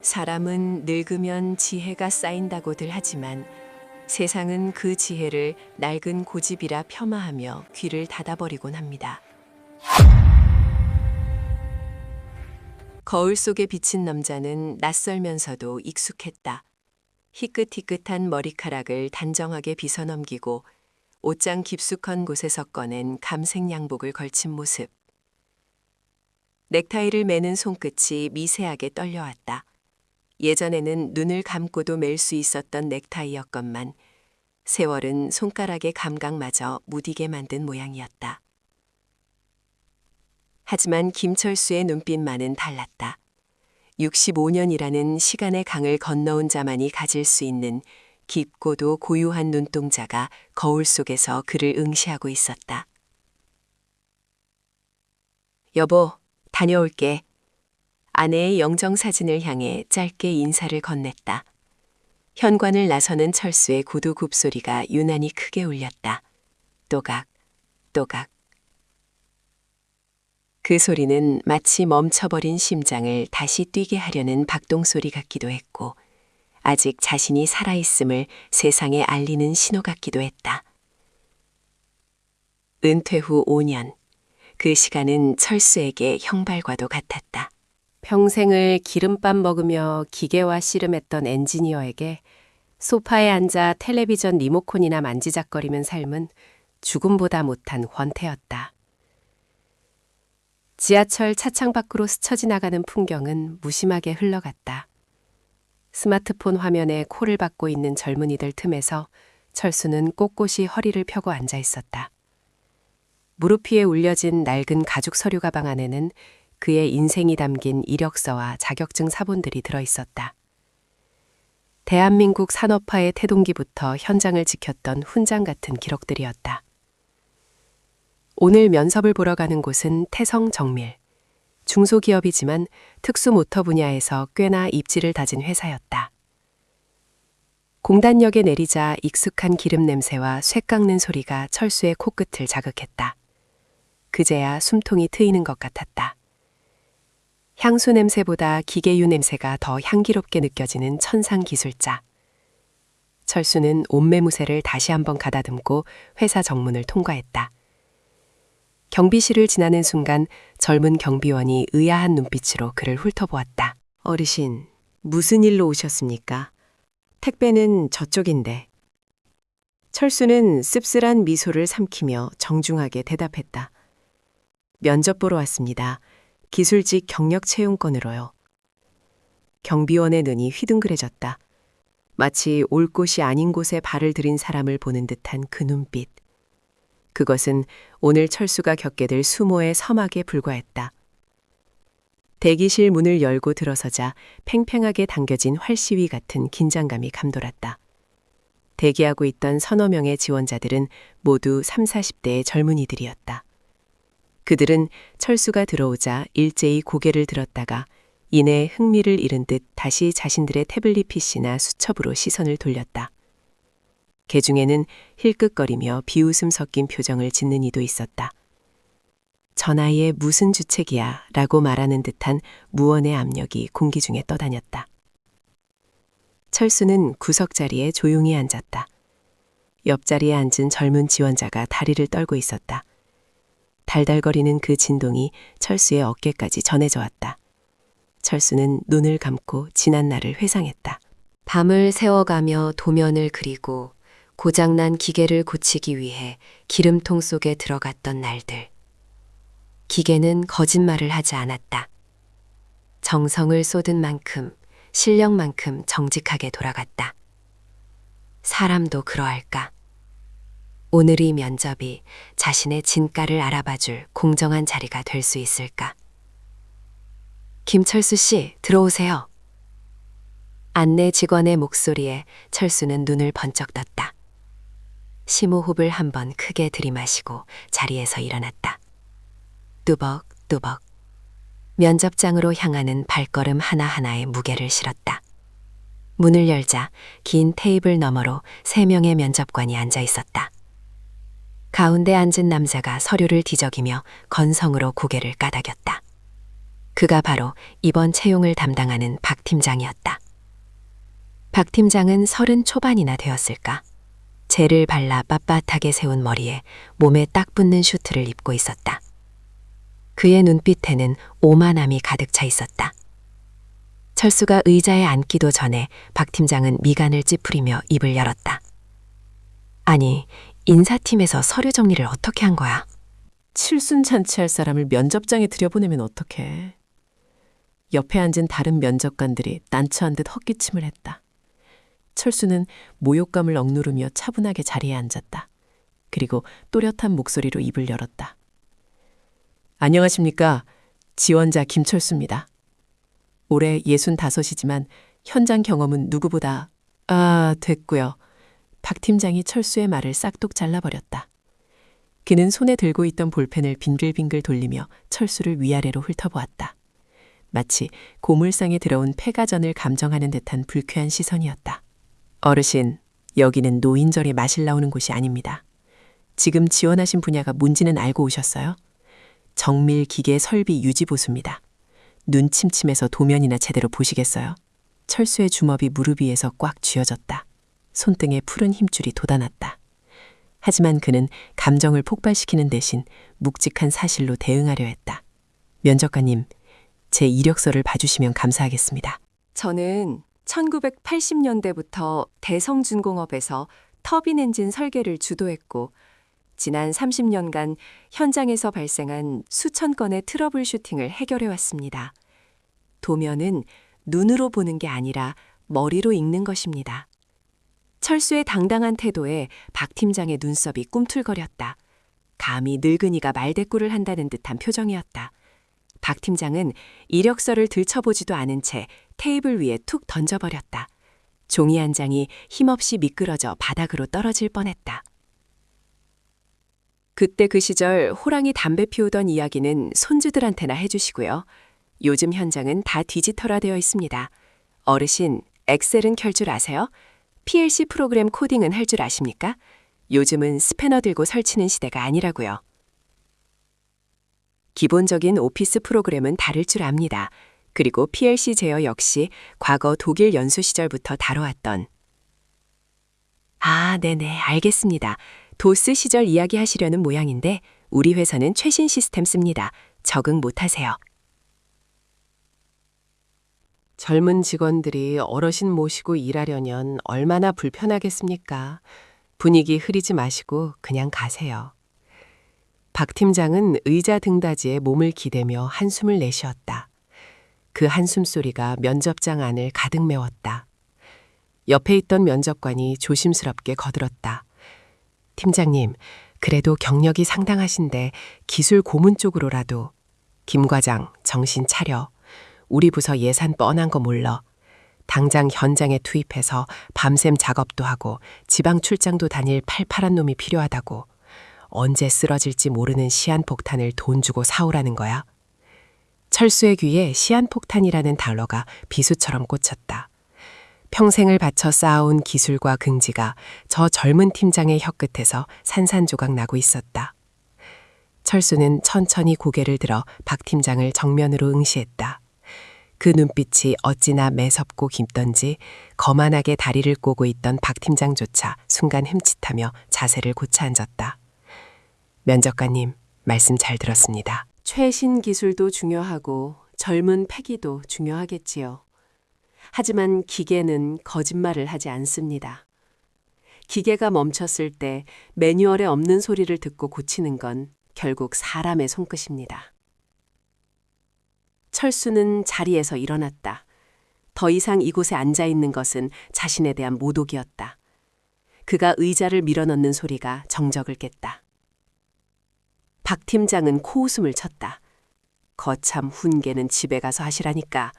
사람은 늙으면 지혜가 쌓인다고들 하지만 세상은 그 지혜를 낡은 고집이라 폄하하며 귀를 닫아버리곤 합니다. 거울 속에 비친 남자는 낯설면서도 익숙했다. 희끗희끗한 머리카락을 단정하게 빗어넘기고 옷장 깊숙한 곳에서 꺼낸 감색 양복을 걸친 모습. 넥타이를 매는 손끝이 미세하게 떨려왔다. 예전에는 눈을 감고도 맬 수 있었던 넥타이였건만 세월은 손가락의 감각마저 무디게 만든 모양이었다. 하지만 김철수의 눈빛만은 달랐다. 65년이라는 시간의 강을 건너온 자만이 가질 수 있는 깊고도 고요한 눈동자가 거울 속에서 그를 응시하고 있었다. 여보, 다녀올게. 아내의 영정사진을 향해 짧게 인사를 건넸다. 현관을 나서는 철수의 구두 굽소리가 유난히 크게 울렸다. 또각, 또각. 그 소리는 마치 멈춰버린 심장을 다시 뛰게 하려는 박동소리 같기도 했고 아직 자신이 살아있음을 세상에 알리는 신호 같기도 했다. 은퇴 후 5년, 그 시간은 철수에게 형발과도 같았다. 평생을 기름밥 먹으며 기계와 씨름했던 엔지니어에게 소파에 앉아 텔레비전 리모컨이나 만지작거리는 삶은 죽음보다 못한 권태였다. 지하철 차창 밖으로 스쳐 지나가는 풍경은 무심하게 흘러갔다. 스마트폰 화면에 코를 박고 있는 젊은이들 틈에서 철수는 꼿꼿이 허리를 펴고 앉아 있었다. 무릎 위에 울려진 낡은 가죽 서류 가방 안에는 그의 인생이 담긴 이력서와 자격증 사본들이 들어 있었다. 대한민국 산업화의 태동기부터 현장을 지켰던 훈장 같은 기록들이었다. 오늘 면접을 보러 가는 곳은 태성정밀. 중소기업이지만 특수 모터 분야에서 꽤나 입지를 다진 회사였다. 공단역에 내리자 익숙한 기름 냄새와 쇠 깎는 소리가 철수의 코끝을 자극했다. 그제야 숨통이 트이는 것 같았다. 향수 냄새보다 기계유 냄새가 더 향기롭게 느껴지는 천상 기술자. 철수는 옷매무새를 다시 한번 가다듬고 회사 정문을 통과했다. 경비실을 지나는 순간 젊은 경비원이 의아한 눈빛으로 그를 훑어보았다. 어르신, 무슨 일로 오셨습니까? 택배는 저쪽인데. 철수는 씁쓸한 미소를 삼키며 정중하게 대답했다. 면접 보러 왔습니다. 기술직 경력 채용건으로요. 경비원의 눈이 휘둥그레졌다. 마치 올 곳이 아닌 곳에 발을 들인 사람을 보는 듯한 그 눈빛. 그것은 오늘 철수가 겪게 될 수모의 서막에 불과했다. 대기실 문을 열고 들어서자 팽팽하게 당겨진 활시위 같은 긴장감이 감돌았다. 대기하고 있던 서너 명의 지원자들은 모두 30, 40대의 젊은이들이었다. 그들은 철수가 들어오자 일제히 고개를 들었다가 이내 흥미를 잃은 듯 다시 자신들의 태블릿 PC나 수첩으로 시선을 돌렸다. 개 중에는 힐끗거리며 비웃음 섞인 표정을 짓는 이도 있었다. 저 나이에 무슨 주책이야 라고 말하는 듯한 무언의 압력이 공기 중에 떠다녔다. 철수는 구석자리에 조용히 앉았다. 옆자리에 앉은 젊은 지원자가 다리를 떨고 있었다. 달달거리는 그 진동이 철수의 어깨까지 전해져 왔다. 철수는 눈을 감고 지난 날을 회상했다. 밤을 새워가며 도면을 그리고 고장난 기계를 고치기 위해 기름통 속에 들어갔던 날들. 기계는 거짓말을 하지 않았다. 정성을 쏟은 만큼, 실력만큼 정직하게 돌아갔다. 사람도 그러할까? 오늘 이 면접이 자신의 진가를 알아봐줄 공정한 자리가 될 수 있을까? 김철수 씨, 들어오세요. 안내 직원의 목소리에 철수는 눈을 번쩍 떴다. 심호흡을 한번 크게 들이마시고 자리에서 일어났다. 뚜벅뚜벅. 면접장으로 향하는 발걸음 하나하나에 무게를 실었다. 문을 열자 긴 테이블 너머로 3명의 면접관이 앉아 있었다. 가운데 앉은 남자가 서류를 뒤적이며 건성으로 고개를 까닥였다. 그가 바로 이번 채용을 담당하는 박 팀장이었다. 박 팀장은 30 초반이나 되었을까? 젤을 발라 빳빳하게 세운 머리에 몸에 딱 붙는 슈트를 입고 있었다. 그의 눈빛에는 오만함이 가득 차 있었다. 철수가 의자에 앉기도 전에 박 팀장은 미간을 찌푸리며 입을 열었다. 아니, 인사팀에서 서류 정리를 어떻게 한 거야? 칠순잔치할 사람을 면접장에 들여보내면 어떡해. 옆에 앉은 다른 면접관들이 난처한 듯 헛기침을 했다. 철수는 모욕감을 억누르며 차분하게 자리에 앉았다. 그리고 또렷한 목소리로 입을 열었다. 안녕하십니까. 지원자 김철수입니다. 올해 65이지만 현장 경험은 누구보다... 됐고요. 박 팀장이 철수의 말을 싹둑 잘라버렸다. 그는 손에 들고 있던 볼펜을 빙글빙글 돌리며 철수를 위아래로 훑어보았다. 마치 고물상에 들어온 폐가전을 감정하는 듯한 불쾌한 시선이었다. 어르신, 여기는 노인절에 마실 나오는 곳이 아닙니다. 지금 지원하신 분야가 뭔지는 알고 오셨어요? 정밀 기계 설비 유지 보수입니다. 눈 침침해서 도면이나 제대로 보시겠어요? 철수의 주먹이 무릎 위에서 꽉 쥐어졌다. 손등에 푸른 힘줄이 돋아났다. 하지만 그는 감정을 폭발시키는 대신 묵직한 사실로 대응하려 했다. 면접관님, 제 이력서를 봐주시면 감사하겠습니다. 저는 1980년대부터 대성중공업에서 터빈 엔진 설계를 주도했고 지난 30년간 현장에서 발생한 수천 건의 트러블 슈팅을 해결해 왔습니다. 도면은 눈으로 보는 게 아니라 머리로 읽는 것입니다. 철수의 당당한 태도에 박 팀장의 눈썹이 꿈틀거렸다. 감히 늙은이가 말대꾸를 한다는 듯한 표정이었다. 박 팀장은 이력서를 들춰보지도 않은 채 테이블 위에 툭 던져버렸다. 종이 한 장이 힘없이 미끄러져 바닥으로 떨어질 뻔했다. 그때 그 시절 호랑이 담배 피우던 이야기는 손주들한테나 해주시고요. 요즘 현장은 다 디지털화되어 있습니다. 어르신, 엑셀은 켤 줄 아세요? PLC 프로그램 코딩은 할 줄 아십니까? 요즘은 스패너 들고 설치는 시대가 아니라고요. 기본적인 오피스 프로그램은 다룰 줄 압니다. 그리고 PLC 제어 역시 과거 독일 연수 시절부터 다뤄왔던. 네네, 알겠습니다. 도스 시절 이야기하시려는 모양인데 우리 회사는 최신 시스템 씁니다. 적응 못하세요. 젊은 직원들이 어르신 모시고 일하려면 얼마나 불편하겠습니까? 분위기 흐리지 마시고 그냥 가세요. 박 팀장은 의자 등받이에 몸을 기대며 한숨을 내쉬었다. 그 한숨 소리가 면접장 안을 가득 메웠다. 옆에 있던 면접관이 조심스럽게 거들었다. 팀장님, 그래도 경력이 상당하신데 기술 고문 쪽으로라도. 김 과장, 정신 차려. 우리 부서 예산 뻔한 거 몰라. 당장 현장에 투입해서 밤샘 작업도 하고 지방 출장도 다닐 팔팔한 놈이 필요하다고. 언제 쓰러질지 모르는 시한폭탄을 돈 주고 사오라는 거야. 철수의 귀에 시한폭탄이라는 단어가 비수처럼 꽂혔다. 평생을 바쳐 쌓아온 기술과 긍지가 저 젊은 팀장의 혀끝에서 산산조각 나고 있었다. 철수는 천천히 고개를 들어 박 팀장을 정면으로 응시했다. 그 눈빛이 어찌나 매섭고 깊던지 거만하게 다리를 꼬고 있던 박 팀장조차 순간 흠칫하며 자세를 고쳐 앉았다. 면접관님, 말씀 잘 들었습니다. 최신 기술도 중요하고 젊은 패기도 중요하겠지요. 하지만 기계는 거짓말을 하지 않습니다. 기계가 멈췄을 때 매뉴얼에 없는 소리를 듣고 고치는 건 결국 사람의 손끝입니다. 철수는 자리에서 일어났다. 더 이상 이곳에 앉아 있는 것은 자신에 대한 모독이었다. 그가 의자를 밀어넣는 소리가 정적을 깼다. 박 팀장은 코웃음을 쳤다. 거참 훈계는 집에 가서 하시라니까.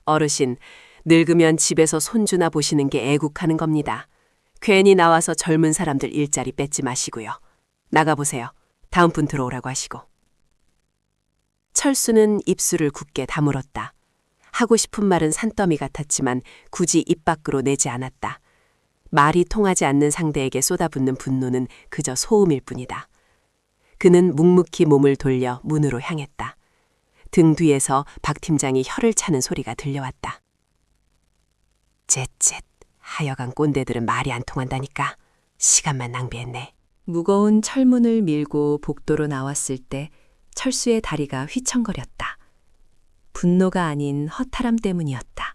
어르신, 늙으면 집에서 손주나 보시는 게 애국하는 겁니다. 괜히 나와서 젊은 사람들 일자리 뺏지 마시고요. 나가보세요. 다음 분 들어오라고 하시고. 철수는 입술을 굳게 다물었다. 하고 싶은 말은 산더미 같았지만 굳이 입 밖으로 내지 않았다. 말이 통하지 않는 상대에게 쏟아붓는 분노는 그저 소음일 뿐이다. 그는 묵묵히 몸을 돌려 문으로 향했다. 등 뒤에서 박 팀장이 혀를 차는 소리가 들려왔다. 쯧쯧, 하여간 꼰대들은 말이 안 통한다니까. 시간만 낭비했네. 무거운 철문을 밀고 복도로 나왔을 때 철수의 다리가 휘청거렸다. 분노가 아닌 허탈함 때문이었다.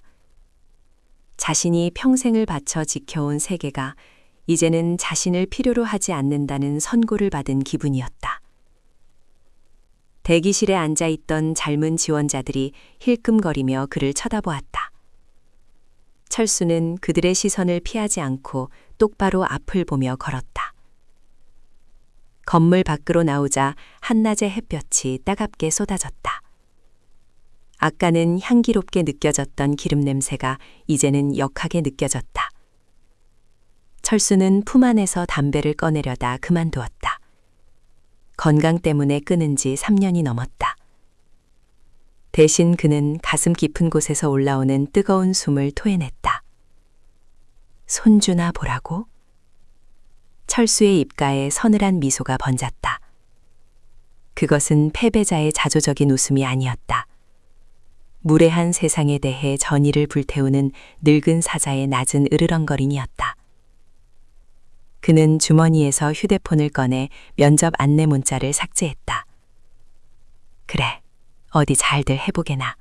자신이 평생을 바쳐 지켜온 세계가 이제는 자신을 필요로 하지 않는다는 선고를 받은 기분이었다. 대기실에 앉아 있던 젊은 지원자들이 힐끔거리며 그를 쳐다보았다. 철수는 그들의 시선을 피하지 않고 똑바로 앞을 보며 걸었다. 건물 밖으로 나오자 한낮의 햇볕이 따갑게 쏟아졌다. 아까는 향기롭게 느껴졌던 기름 냄새가 이제는 역하게 느껴졌다. 철수는 품 안에서 담배를 꺼내려다 그만두었다. 건강 때문에 끊은 지 3년이 넘었다. 대신 그는 가슴 깊은 곳에서 올라오는 뜨거운 숨을 토해냈다. 손주나 보라고? 철수의 입가에 서늘한 미소가 번졌다. 그것은 패배자의 자조적인 웃음이 아니었다. 무례한 세상에 대해 전의를 불태우는 늙은 사자의 낮은 으르렁거림이었다. 그는 주머니에서 휴대폰을 꺼내 면접 안내 문자를 삭제했다. 그래, 어디 잘들 해보게나.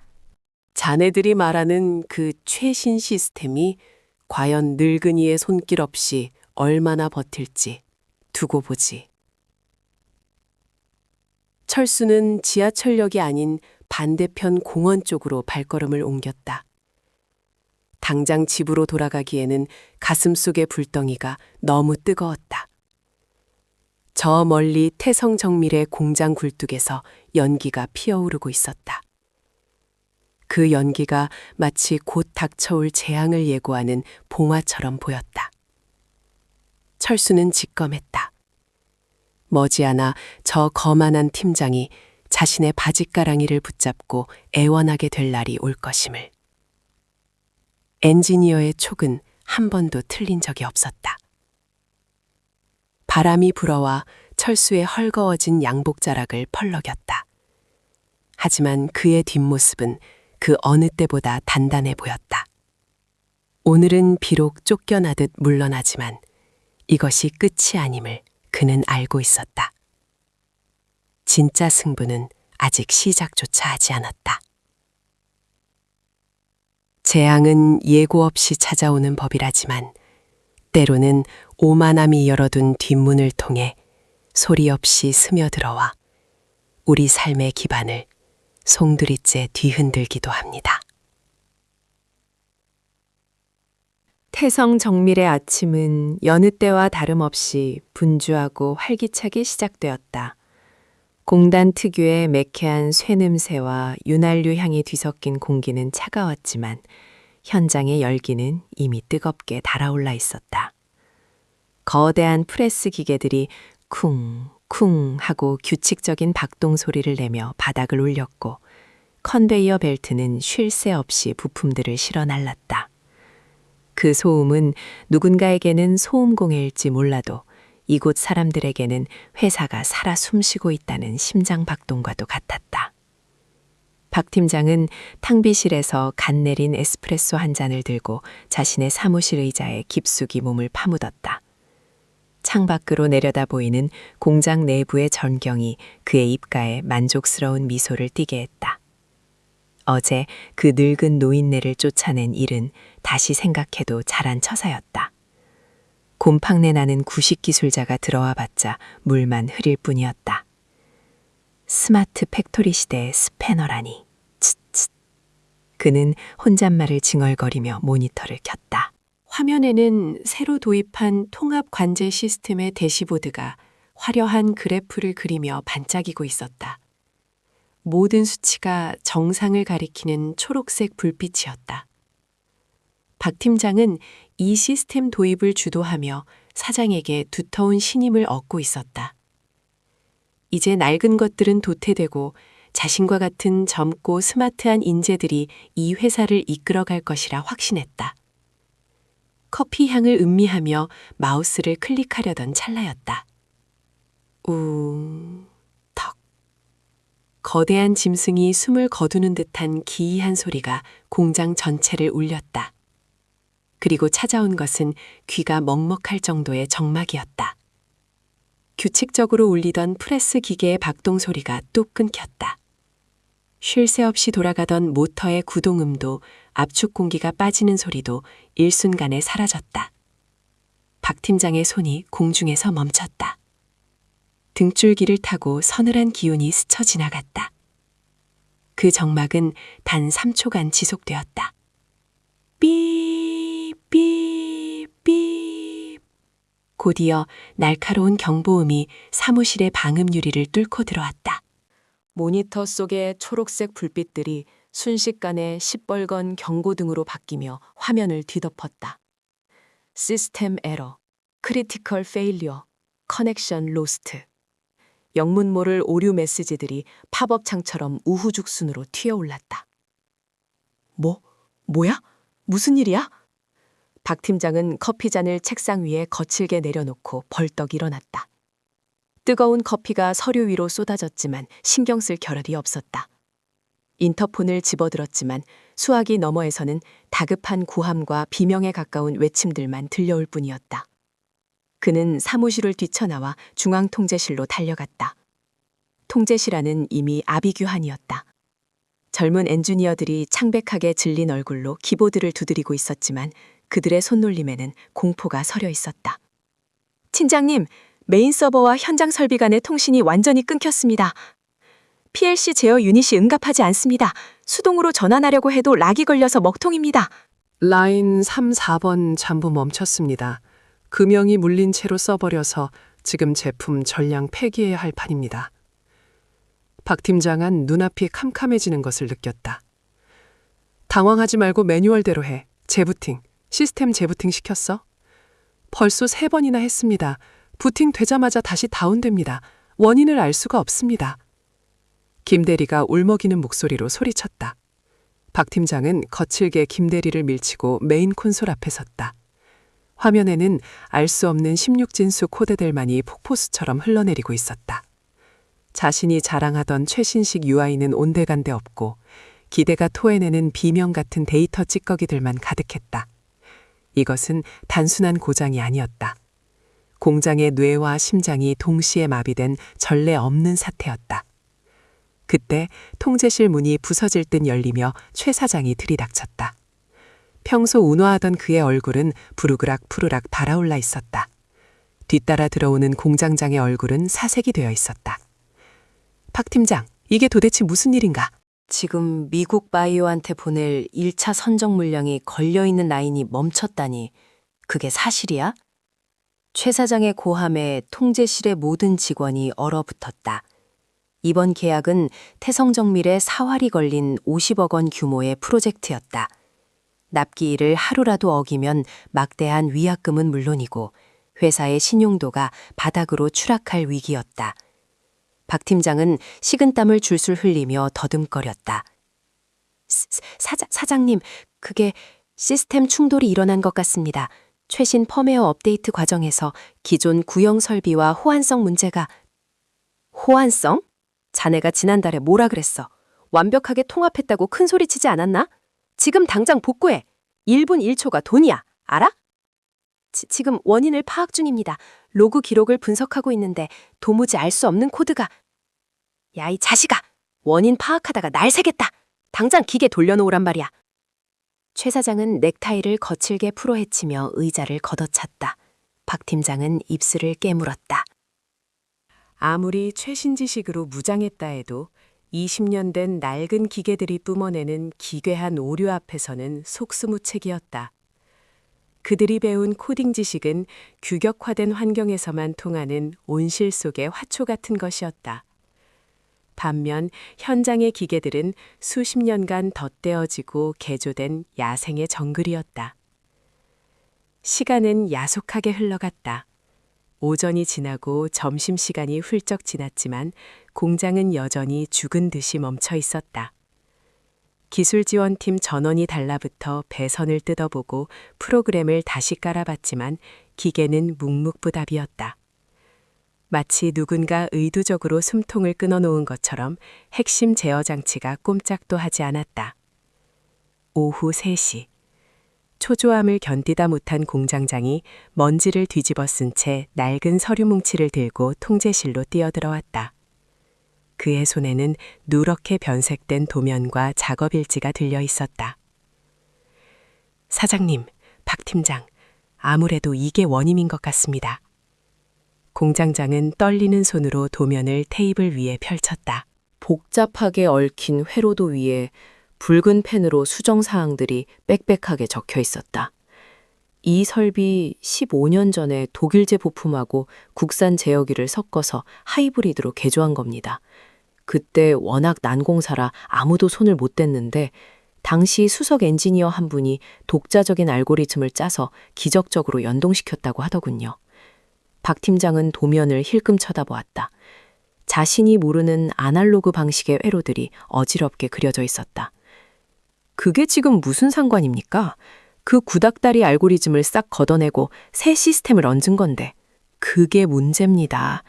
자네들이 말하는 그 최신 시스템이 과연 늙은이의 손길 없이 얼마나 버틸지 두고 보지. 철수는 지하철역이 아닌 반대편 공원 쪽으로 발걸음을 옮겼다. 당장 집으로 돌아가기에는 가슴속의 불덩이가 너무 뜨거웠다. 저 멀리 태성정밀의 공장 굴뚝에서 연기가 피어오르고 있었다. 그 연기가 마치 곧 닥쳐올 재앙을 예고하는 봉화처럼 보였다. 철수는 직검했다. 머지않아 저 거만한 팀장이 자신의 바짓가랑이를 붙잡고 애원하게 될 날이 올 것임을. 엔지니어의 촉은 한 번도 틀린 적이 없었다. 바람이 불어와 철수의 헐거워진 양복자락을 펄럭였다. 하지만 그의 뒷모습은 그 어느 때보다 단단해 보였다. 오늘은 비록 쫓겨나듯 물러나지만 이것이 끝이 아님을 그는 알고 있었다. 진짜 승부는 아직 시작조차 하지 않았다. 재앙은 예고 없이 찾아오는 법이라지만 때로는 오만함이 열어둔 뒷문을 통해 소리 없이 스며들어와 우리 삶의 기반을 송두리째 뒤흔들기도 합니다. 태성 정밀의 아침은 여느 때와 다름없이 분주하고 활기차게 시작되었다. 공단 특유의 매캐한 쇠냄새와 윤활유 향이 뒤섞인 공기는 차가웠지만 현장의 열기는 이미 뜨겁게 달아올라 있었다. 거대한 프레스 기계들이 쿵쿵 하고 규칙적인 박동 소리를 내며 바닥을 울렸고 컨베이어 벨트는 쉴 새 없이 부품들을 실어 날랐다. 그 소음은 누군가에게는 소음공해일지 몰라도 이곳 사람들에게는 회사가 살아 숨쉬고 있다는 심장박동과도 같았다. 박 팀장은 탕비실에서 간 내린 에스프레소 한 잔을 들고 자신의 사무실 의자에 깊숙이 몸을 파묻었다. 창밖으로 내려다 보이는 공장 내부의 전경이 그의 입가에 만족스러운 미소를 띠게 했다. 어제 그 늙은 노인네를 쫓아낸 일은 다시 생각해도 잘한 처사였다. 곰팡내 나는 구식 기술자가 들어와 봤자 물만 흐릴 뿐이었다. 스마트 팩토리 시대의 스패너라니. 쯧쯧. 그는 혼잣말을 징얼거리며 모니터를 켰다. 화면에는 새로 도입한 통합 관제 시스템의 대시보드가 화려한 그래프를 그리며 반짝이고 있었다. 모든 수치가 정상을 가리키는 초록색 불빛이었다. 박 팀장은 이 시스템 도입을 주도하며 사장에게 두터운 신임을 얻고 있었다. 이제 낡은 것들은 도태되고 자신과 같은 젊고 스마트한 인재들이 이 회사를 이끌어갈 것이라 확신했다. 커피 향을 음미하며 마우스를 클릭하려던 찰나였다. 웅, 턱, 거대한 짐승이 숨을 거두는 듯한 기이한 소리가 공장 전체를 울렸다. 그리고 찾아온 것은 귀가 먹먹할 정도의 정막이었다. 규칙적으로 울리던 프레스 기계의 박동 소리가 뚝 끊겼다. 쉴 새 없이 돌아가던 모터의 구동음도 압축 공기가 빠지는 소리도 일순간에 사라졌다. 박 팀장의 손이 공중에서 멈췄다. 등줄기를 타고 서늘한 기운이 스쳐 지나갔다. 그 정막은 단 3초간 지속되었다. 삐, 삐, 삐. 곧이어 날카로운 경보음이 사무실의 방음 유리를 뚫고 들어왔다. 모니터 속의 초록색 불빛들이 순식간에 시뻘건 경고등으로 바뀌며 화면을 뒤덮었다. 시스템 에러, 크리티컬 페일리어, 커넥션 로스트. 영문 모를 오류 메시지들이 팝업 창처럼 우후죽순으로 튀어올랐다. 뭐야? 무슨 일이야? 박 팀장은 커피잔을 책상 위에 거칠게 내려놓고 벌떡 일어났다. 뜨거운 커피가 서류 위로 쏟아졌지만 신경 쓸 겨를이 없었다. 인터폰을 집어들었지만 수화기 너머에서는 다급한 구함과 비명에 가까운 외침들만 들려올 뿐이었다. 그는 사무실을 뛰쳐나와 중앙통제실로 달려갔다. 통제실 안은 이미 아비규환이었다. 젊은 엔지니어들이 창백하게 질린 얼굴로 키보드를 두드리고 있었지만 그들의 손놀림에는 공포가 서려 있었다. 팀장님, 메인 서버와 현장 설비 간의 통신이 완전히 끊겼습니다. PLC 제어 유닛이 응답하지 않습니다. 수동으로 전환하려고 해도 락이 걸려서 먹통입니다. 라인 3, 4번 잠부 멈췄습니다. 금형이 물린 채로 써버려서 지금 제품 전량 폐기해야 할 판입니다. 박 팀장은 눈앞이 캄캄해지는 것을 느꼈다. 당황하지 말고 매뉴얼대로 해. 재부팅, 시스템 재부팅 시켰어? 벌써 3번이나 했습니다. 부팅 되자마자 다시 다운됩니다. 원인을 알 수가 없습니다. 김 대리가 울먹이는 목소리로 소리쳤다. 박 팀장은 거칠게 김 대리를 밀치고 메인 콘솔 앞에 섰다. 화면에는 알 수 없는 16진수 코드들만이 폭포수처럼 흘러내리고 있었다. 자신이 자랑하던 최신식 UI는 온데간데 없고 기대가 토해내는 비명 같은 데이터 찌꺼기들만 가득했다. 이것은 단순한 고장이 아니었다. 공장의 뇌와 심장이 동시에 마비된 전례 없는 사태였다. 그때 통제실 문이 부서질 듯 열리며 최 사장이 들이닥쳤다. 평소 운화하던 그의 얼굴은 부르그락 푸르락 달아올라 있었다. 뒤따라 들어오는 공장장의 얼굴은 사색이 되어 있었다. 박 팀장, 이게 도대체 무슨 일인가? 지금 미국 바이오한테 보낼 1차 선적 물량이 걸려있는 라인이 멈췄다니 그게 사실이야? 최 사장의 고함에 통제실의 모든 직원이 얼어붙었다. 이번 계약은 태성정밀에 사활이 걸린 50억 원 규모의 프로젝트였다. 납기일을 하루라도 어기면 막대한 위약금은 물론이고 회사의 신용도가 바닥으로 추락할 위기였다. 박 팀장은 식은땀을 줄줄 흘리며 더듬거렸다. 사장님, 그게 시스템 충돌이 일어난 것 같습니다. 최신 펌웨어 업데이트 과정에서 기존 구형 설비와 호환성 문제가... 호환성? 자네가 지난달에 뭐라 그랬어? 완벽하게 통합했다고 큰 소리 치지 않았나? 지금 당장 복구해. 1분 1초가 돈이야. 알아? 지금 원인을 파악 중입니다. 로그 기록을 분석하고 있는데 도무지 알 수 없는 코드가... 야, 이 자식아! 원인 파악하다가 날 새겠다. 당장 기계 돌려놓으란 말이야. 최 사장은 넥타이를 거칠게 풀어헤치며 의자를 걷어찼다. 박 팀장은 입술을 깨물었다. 아무리 최신 지식으로 무장했다 해도 20년 된 낡은 기계들이 뿜어내는 기괴한 오류 앞에서는 속수무책이었다. 그들이 배운 코딩 지식은 규격화된 환경에서만 통하는 온실 속의 화초 같은 것이었다. 반면 현장의 기계들은 수십 년간 덧대어지고 개조된 야생의 정글이었다. 시간은 야속하게 흘러갔다. 오전이 지나고 점심시간이 훌쩍 지났지만 공장은 여전히 죽은 듯이 멈춰 있었다. 기술지원팀 전원이 달라붙어 배선을 뜯어보고 프로그램을 다시 깔아봤지만 기계는 묵묵부답이었다. 마치 누군가 의도적으로 숨통을 끊어놓은 것처럼 핵심 제어 장치가 꼼짝도 하지 않았다. 오후 3시. 초조함을 견디다 못한 공장장이 먼지를 뒤집어 쓴 채 낡은 서류 뭉치를 들고 통제실로 뛰어들어왔다. 그의 손에는 누렇게 변색된 도면과 작업일지가 들려 있었다. 사장님, 박 팀장, 아무래도 이게 원인인 것 같습니다. 공장장은 떨리는 손으로 도면을 테이블 위에 펼쳤다. 복잡하게 얽힌 회로도 위에 붉은 펜으로 수정사항들이 빽빽하게 적혀 있었다. 이 설비 15년 전에 독일제 부품하고 국산 제어기를 섞어서 하이브리드로 개조한 겁니다. 그때 워낙 난공사라 아무도 손을 못 댔는데 당시 수석 엔지니어 한 분이 독자적인 알고리즘을 짜서 기적적으로 연동시켰다고 하더군요. 박 팀장은 도면을 힐끔 쳐다보았다. 자신이 모르는 아날로그 방식의 회로들이 어지럽게 그려져 있었다. 그게 지금 무슨 상관입니까? 그 구닥다리 알고리즘을 싹 걷어내고 새 시스템을 얹은 건데. 그게 문제입니다.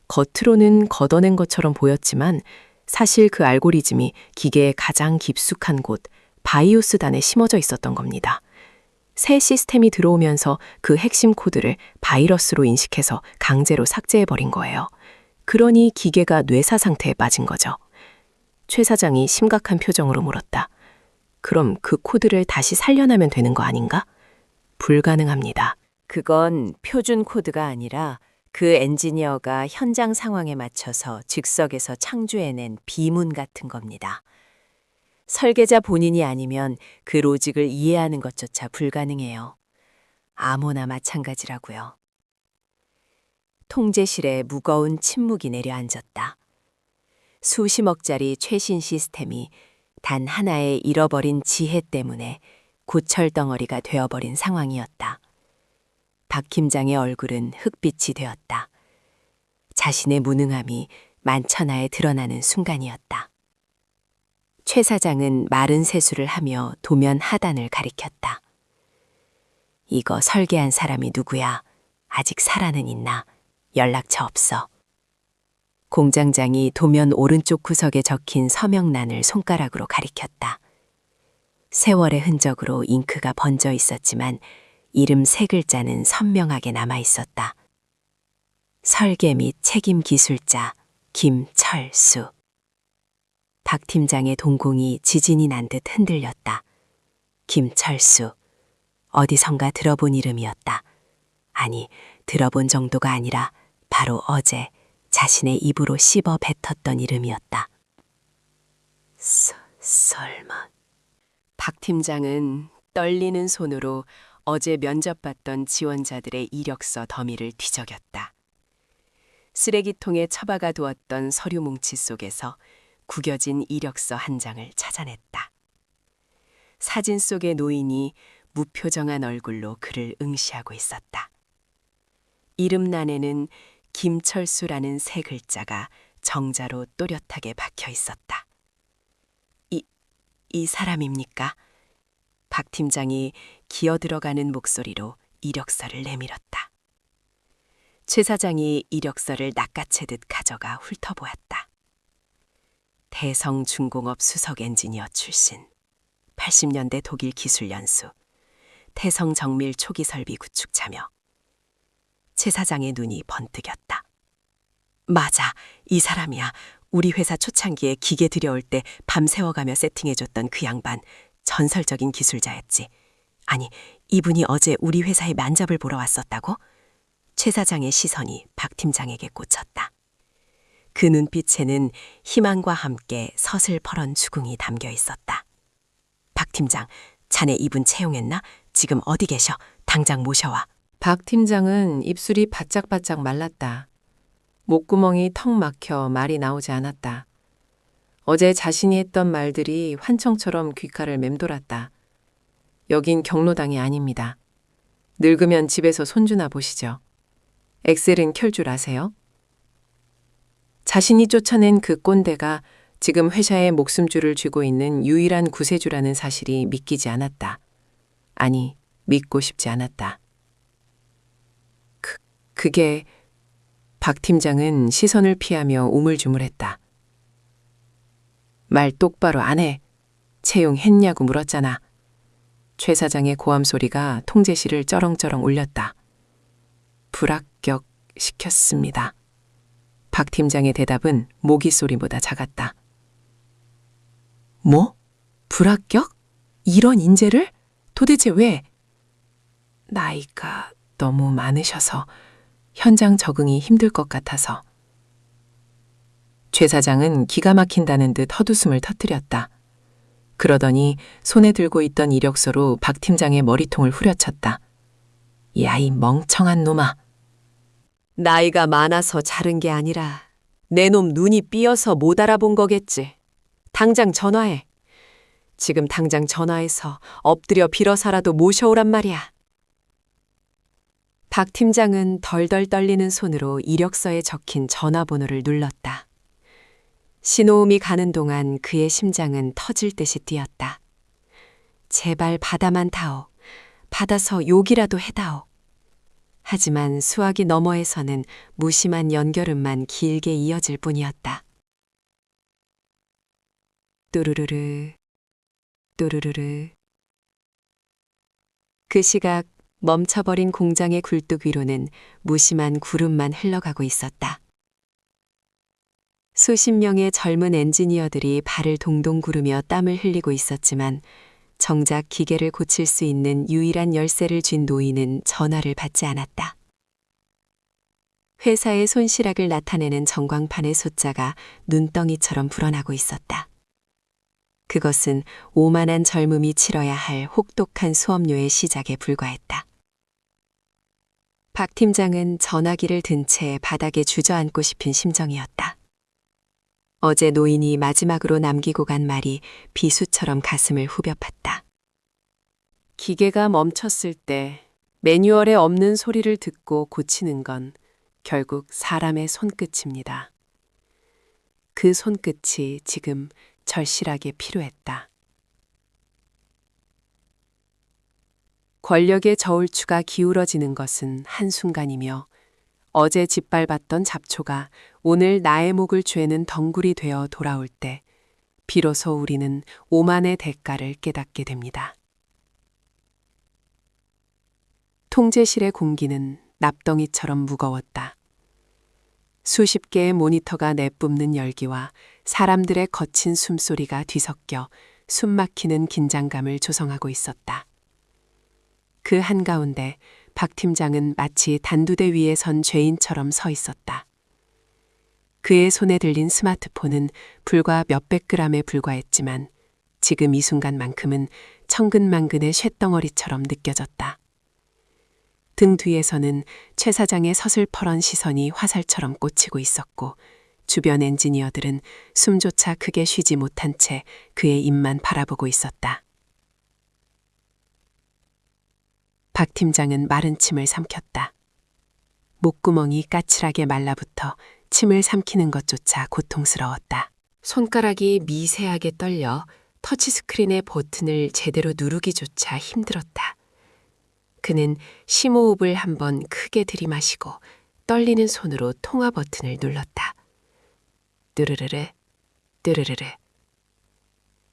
겉으로는 걷어낸 것처럼 보였지만 사실 그 알고리즘이 기계의 가장 깊숙한 곳, 바이오스단에 심어져 있었던 겁니다. 새 시스템이 들어오면서 그 핵심 코드를 바이러스로 인식해서 강제로 삭제해버린 거예요. 그러니 기계가 뇌사 상태에 빠진 거죠. 최 사장이 심각한 표정으로 물었다. 그럼 그 코드를 다시 살려내면 되는 거 아닌가? 불가능합니다. 그건 표준 코드가 아니라 그 엔지니어가 현장 상황에 맞춰서 즉석에서 창조해낸 비문 같은 겁니다. 설계자 본인이 아니면 그 로직을 이해하는 것조차 불가능해요. 아무나 마찬가지라고요. 통제실에 무거운 침묵이 내려앉았다. 수십억짜리 최신 시스템이 단 하나의 잃어버린 지혜 때문에 고철덩어리가 되어버린 상황이었다. 박 팀장의 얼굴은 흑빛이 되었다. 자신의 무능함이 만천하에 드러나는 순간이었다. 최 사장은 마른 세수를 하며 도면 하단을 가리켰다. 이거 설계한 사람이 누구야? 아직 살아는 있나? 연락처 없어. 공장장이 도면 오른쪽 구석에 적힌 서명란을 손가락으로 가리켰다. 세월의 흔적으로 잉크가 번져 있었지만 이름 3글자는 선명하게 남아 있었다. 설계 및 책임 기술자 김철수. 박 팀장의 동공이 지진이 난 듯 흔들렸다. 김철수. 어디선가 들어본 이름이었다. 아니, 들어본 정도가 아니라 바로 어제 자신의 입으로 씹어 뱉었던 이름이었다. 설마. 박 팀장은 떨리는 손으로 어제 면접받던 지원자들의 이력서 더미를 뒤적였다. 쓰레기통에 처박아 두었던 서류 뭉치 속에서 구겨진 이력서 한 장을 찾아냈다. 사진 속의 노인이 무표정한 얼굴로 그를 응시하고 있었다. 이름란에는 김철수라는 3글자가 정자로 또렷하게 박혀 있었다. 이 사람입니까? 박 팀장이 기어들어가는 목소리로 이력서를 내밀었다. 최 사장이 이력서를 낚아채듯 가져가 훑어보았다. 대성중공업 수석 엔지니어 출신, 80년대 독일 기술 연수, 태성정밀 초기 설비 구축 참여. 최 사장의 눈이 번뜩였다. 맞아, 이 사람이야. 우리 회사 초창기에 기계 들여올 때 밤새워가며 세팅해줬던 그 양반, 전설적인 기술자였지. 아니, 이분이 어제 우리 회사에 면접을 보러 왔었다고? 최 사장의 시선이 박 팀장에게 꽂혔다. 그 눈빛에는 희망과 함께 서슬퍼런 추궁이 담겨 있었다. 박 팀장, 자네 이분 채용했나? 지금 어디 계셔? 당장 모셔와. 박 팀장은 입술이 바짝바짝 말랐다. 목구멍이 턱 막혀 말이 나오지 않았다. 어제 자신이 했던 말들이 환청처럼 귓가를 맴돌았다. 여긴 경로당이 아닙니다. 늙으면 집에서 손주나 보시죠. 엑셀은 켤 줄 아세요? 자신이 쫓아낸 그 꼰대가 지금 회사의 목숨줄을 쥐고 있는 유일한 구세주라는 사실이 믿기지 않았다. 아니, 믿고 싶지 않았다. 그게 박 팀장은 시선을 피하며 우물쭈물했다. 말 똑바로 안 해. 채용했냐고 물었잖아. 최 사장의 고함 소리가 통제실을 쩌렁쩌렁 울렸다. 불합격 시켰습니다. 박 팀장의 대답은 모기 소리보다 작았다. 뭐? 불합격? 이런 인재를? 도대체 왜? 나이가 너무 많으셔서 현장 적응이 힘들 것 같아서. 최 사장은 기가 막힌다는 듯 헛웃음을 터뜨렸다. 그러더니 손에 들고 있던 이력서로 박 팀장의 머리통을 후려쳤다. 야, 이 멍청한 놈아. 나이가 많아서 자른 게 아니라 내 놈 눈이 삐어서 못 알아본 거겠지. 당장 전화해. 지금 당장 전화해서 엎드려 빌어서라도 모셔오란 말이야. 박 팀장은 덜덜 떨리는 손으로 이력서에 적힌 전화번호를 눌렀다. 신호음이 가는 동안 그의 심장은 터질 듯이 뛰었다. 제발 받아만 다오. 받아서 욕이라도 해다오. 하지만 수화기 너머에서는 무심한 연결음만 길게 이어질 뿐이었다. 뚜루루르, 뚜루루르. 그 시각 멈춰버린 공장의 굴뚝 위로는 무심한 구름만 흘러가고 있었다. 수십 명의 젊은 엔지니어들이 발을 동동 구르며 땀을 흘리고 있었지만 정작 기계를 고칠 수 있는 유일한 열쇠를 쥔 노인은 전화를 받지 않았다. 회사의 손실학을 나타내는 전광판의 숫자가 눈덩이처럼 불어나고 있었다. 그것은 오만한 젊음이 치러야 할 혹독한 수업료의 시작에 불과했다. 박 팀장은 전화기를 든 채 바닥에 주저앉고 싶은 심정이었다. 어제 노인이 마지막으로 남기고 간 말이 비수처럼 가슴을 후벼 팠다. 기계가 멈췄을 때 매뉴얼에 없는 소리를 듣고 고치는 건 결국 사람의 손끝입니다. 그 손끝이 지금 절실하게 필요했다. 권력의 저울추가 기울어지는 것은 한순간이며 어제 짓밟았던 잡초가 오늘 나의 목을 죄는 덩굴이 되어 돌아올 때 비로소 우리는 오만의 대가를 깨닫게 됩니다. 통제실의 공기는 납덩이처럼 무거웠다. 수십 개의 모니터가 내뿜는 열기와 사람들의 거친 숨소리가 뒤섞여 숨막히는 긴장감을 조성하고 있었다. 그 한가운데 박 팀장은 마치 단두대 위에 선 죄인처럼 서 있었다. 그의 손에 들린 스마트폰은 불과 몇백 그램에 불과했지만 지금 이 순간만큼은 천근만근의 쇳덩어리처럼 느껴졌다. 등 뒤에서는 최 사장의 서슬퍼런 시선이 화살처럼 꽂히고 있었고 주변 엔지니어들은 숨조차 크게 쉬지 못한 채 그의 입만 바라보고 있었다. 박 팀장은 마른 침을 삼켰다. 목구멍이 까칠하게 말라붙어 침을 삼키는 것조차 고통스러웠다. 손가락이 미세하게 떨려 터치스크린의 버튼을 제대로 누르기조차 힘들었다. 그는 심호흡을 한번 크게 들이마시고 떨리는 손으로 통화 버튼을 눌렀다. 뚜르르르, 뚜르르르.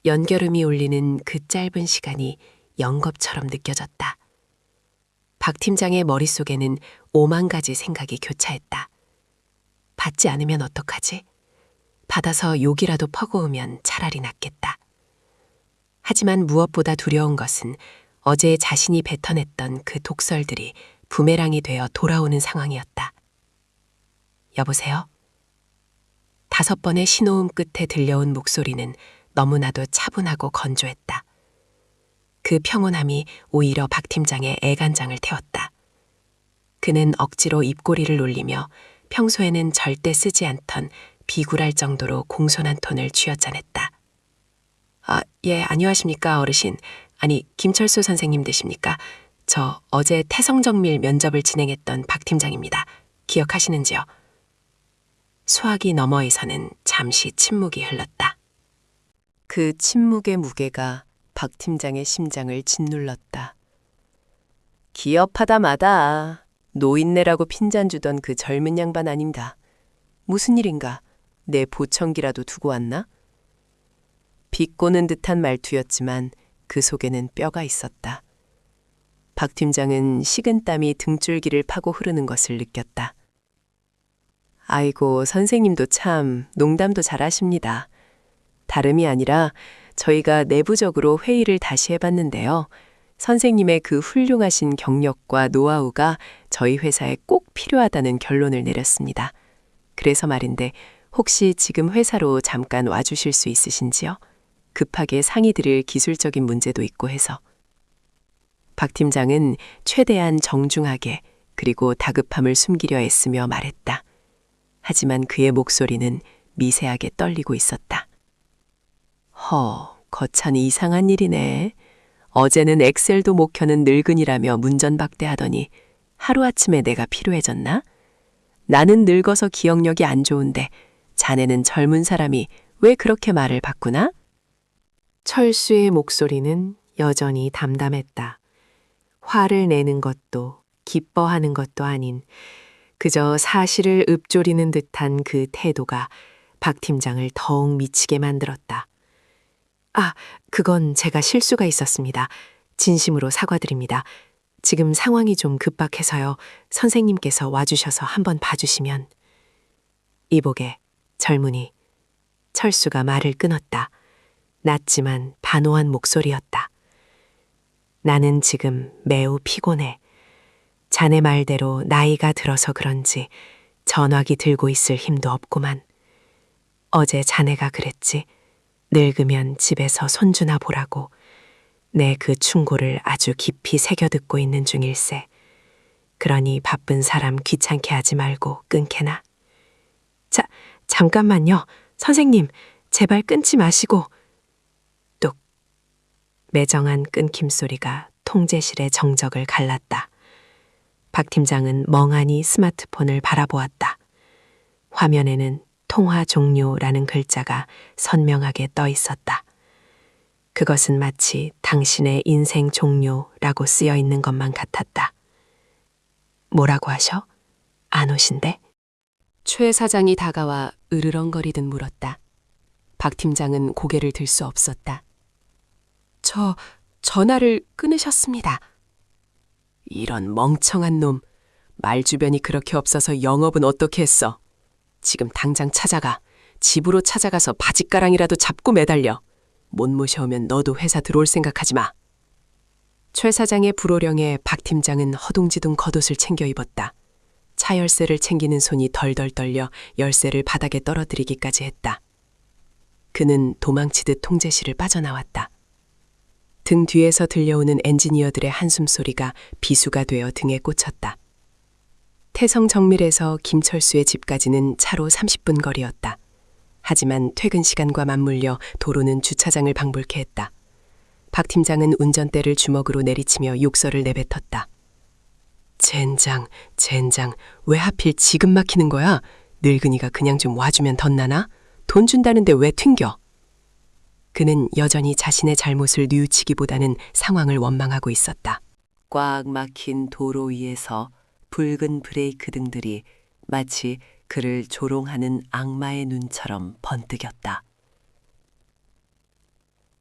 연결음이 울리는 그 짧은 시간이 영겁처럼 느껴졌다. 박 팀장의 머릿속에는 5만 가지 생각이 교차했다. 받지 않으면 어떡하지? 받아서 욕이라도 퍼고으면 차라리 낫겠다. 하지만 무엇보다 두려운 것은 어제 자신이 뱉어냈던 그 독설들이 부메랑이 되어 돌아오는 상황이었다. 여보세요? 5번의 신호음 끝에 들려온 목소리는 너무나도 차분하고 건조했다. 그 평온함이 오히려 박 팀장의 애간장을 태웠다. 그는 억지로 입꼬리를 놀리며 평소에는 절대 쓰지 않던 비굴할 정도로 공손한 톤을 쥐어짜냈다. 예, 안녕하십니까, 어르신. 아니, 김철수 선생님 되십니까? 저 어제 태성정밀 면접을 진행했던 박 팀장입니다. 기억하시는지요? 수화기 너머에서는 잠시 침묵이 흘렀다. 그 침묵의 무게가 박 팀장의 심장을 짓눌렀다. 기업하다 마다 노인네라고 핀잔 주던 그 젊은 양반 아닙니다. 무슨 일인가? 내 보청기라도 두고 왔나? 비꼬는 듯한 말투였지만 그 속에는 뼈가 있었다. 박 팀장은 식은땀이 등줄기를 파고 흐르는 것을 느꼈다. 아이고, 선생님도 참 농담도 잘하십니다. 다름이 아니라 저희가 내부적으로 회의를 다시 해봤는데요. 선생님의 그 훌륭하신 경력과 노하우가 저희 회사에 꼭 필요하다는 결론을 내렸습니다. 그래서 말인데 혹시 지금 회사로 잠깐 와주실 수 있으신지요? 급하게 상의드릴 기술적인 문제도 있고 해서. 박 팀장은 최대한 정중하게 그리고 다급함을 숨기려 애쓰며 말했다. 하지만 그의 목소리는 미세하게 떨리고 있었다. 거참 이상한 일이네. 어제는 엑셀도 못 켜는 늙은이라며 문전박대하더니 하루아침에 내가 필요해졌나? 나는 늙어서 기억력이 안 좋은데 자네는 젊은 사람이 왜 그렇게 말을 바꾸나? 철수의 목소리는 여전히 담담했다. 화를 내는 것도 기뻐하는 것도 아닌 그저 사실을 읊조리는 듯한 그 태도가 박 팀장을 더욱 미치게 만들었다. 그건 제가 실수가 있었습니다. 진심으로 사과드립니다. 지금 상황이 좀 급박해서요. 선생님께서 와주셔서 한번 봐주시면. 이복의 젊은이. 철수가 말을 끊었다. 낮지만 단호한 목소리였다. 나는 지금 매우 피곤해. 자네 말대로 나이가 들어서 그런지 전화기 들고 있을 힘도 없구만. 어제 자네가 그랬지. 늙으면 집에서 손주나 보라고. 내 그 충고를 아주 깊이 새겨듣고 있는 중일세. 그러니 바쁜 사람 귀찮게 하지 말고 끊게나. 잠깐만요. 선생님, 제발 끊지 마시고. 뚝. 매정한 끊김 소리가 통제실의 정적을 갈랐다. 박 팀장은 멍하니 스마트폰을 바라보았다. 화면에는 통화 종료라는 글자가 선명하게 떠 있었다. 그것은 마치 당신의 인생 종료라고 쓰여 있는 것만 같았다. 뭐라고 하셔? 안 오신대? 최 사장이 다가와 으르렁거리듯 물었다. 박 팀장은 고개를 들 수 없었다. 전화를 끊으셨습니다. 이런 멍청한 놈. 말 주변이 그렇게 없어서 영업은 어떻게 했어? 지금 당장 찾아가. 집으로 찾아가서 바짓가랑이라도 잡고 매달려. 못 모셔오면 너도 회사 들어올 생각하지 마. 최 사장의 불호령에 박 팀장은 허둥지둥 겉옷을 챙겨 입었다. 차 열쇠를 챙기는 손이 덜덜 떨려 열쇠를 바닥에 떨어뜨리기까지 했다. 그는 도망치듯 통제실을 빠져나왔다. 등 뒤에서 들려오는 엔지니어들의 한숨소리가 비수가 되어 등에 꽂혔다. 태성 정밀에서 김철수의 집까지는 차로 30분 거리였다. 하지만 퇴근 시간과 맞물려 도로는 주차장을 방불케 했다. 박 팀장은 운전대를 주먹으로 내리치며 욕설을 내뱉었다. 젠장, 왜 하필 지금 막히는 거야? 늙은이가 그냥 좀 와주면 덧나나? 돈 준다는데 왜 튕겨? 그는 여전히 자신의 잘못을 뉘우치기보다는 상황을 원망하고 있었다. 꽉 막힌 도로 위에서 붉은 브레이크 등들이 마치 그를 조롱하는 악마의 눈처럼 번뜩였다.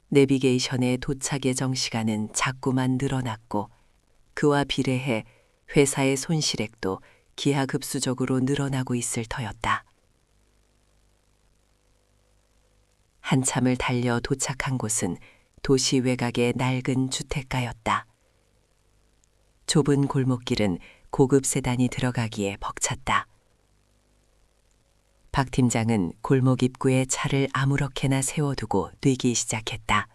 내비게이션의 도착 예정 시간은 자꾸만 늘어났고 그와 비례해 회사의 손실액도 기하급수적으로 늘어나고 있을 터였다. 한참을 달려 도착한 곳은 도시 외곽의 낡은 주택가였다. 좁은 골목길은 고급 세단이 들어가기에 벅찼다. 박 팀장은 골목 입구에 차를 아무렇게나 세워두고 뛰기 시작했다.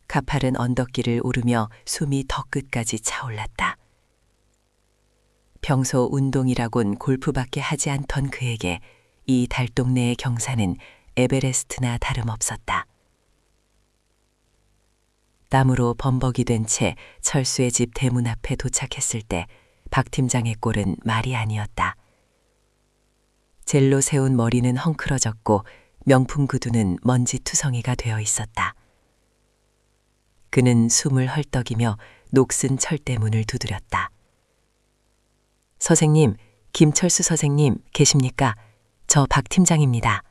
가파른 언덕길을 오르며 숨이 턱 끝까지 차올랐다. 평소 운동이라곤 골프밖에 하지 않던 그에게 이 달동네의 경사는 에베레스트나 다름없었다. 땀으로 범벅이 된 채 철수의 집 대문 앞에 도착했을 때 박 팀장의 꼴은 말이 아니었다. 젤로 세운 머리는 헝클어졌고 명품 구두는 먼지투성이가 되어 있었다. 그는 숨을 헐떡이며 녹슨 철대문을 두드렸다. 선생님, 김철수 선생님 계십니까? 저 박 팀장입니다.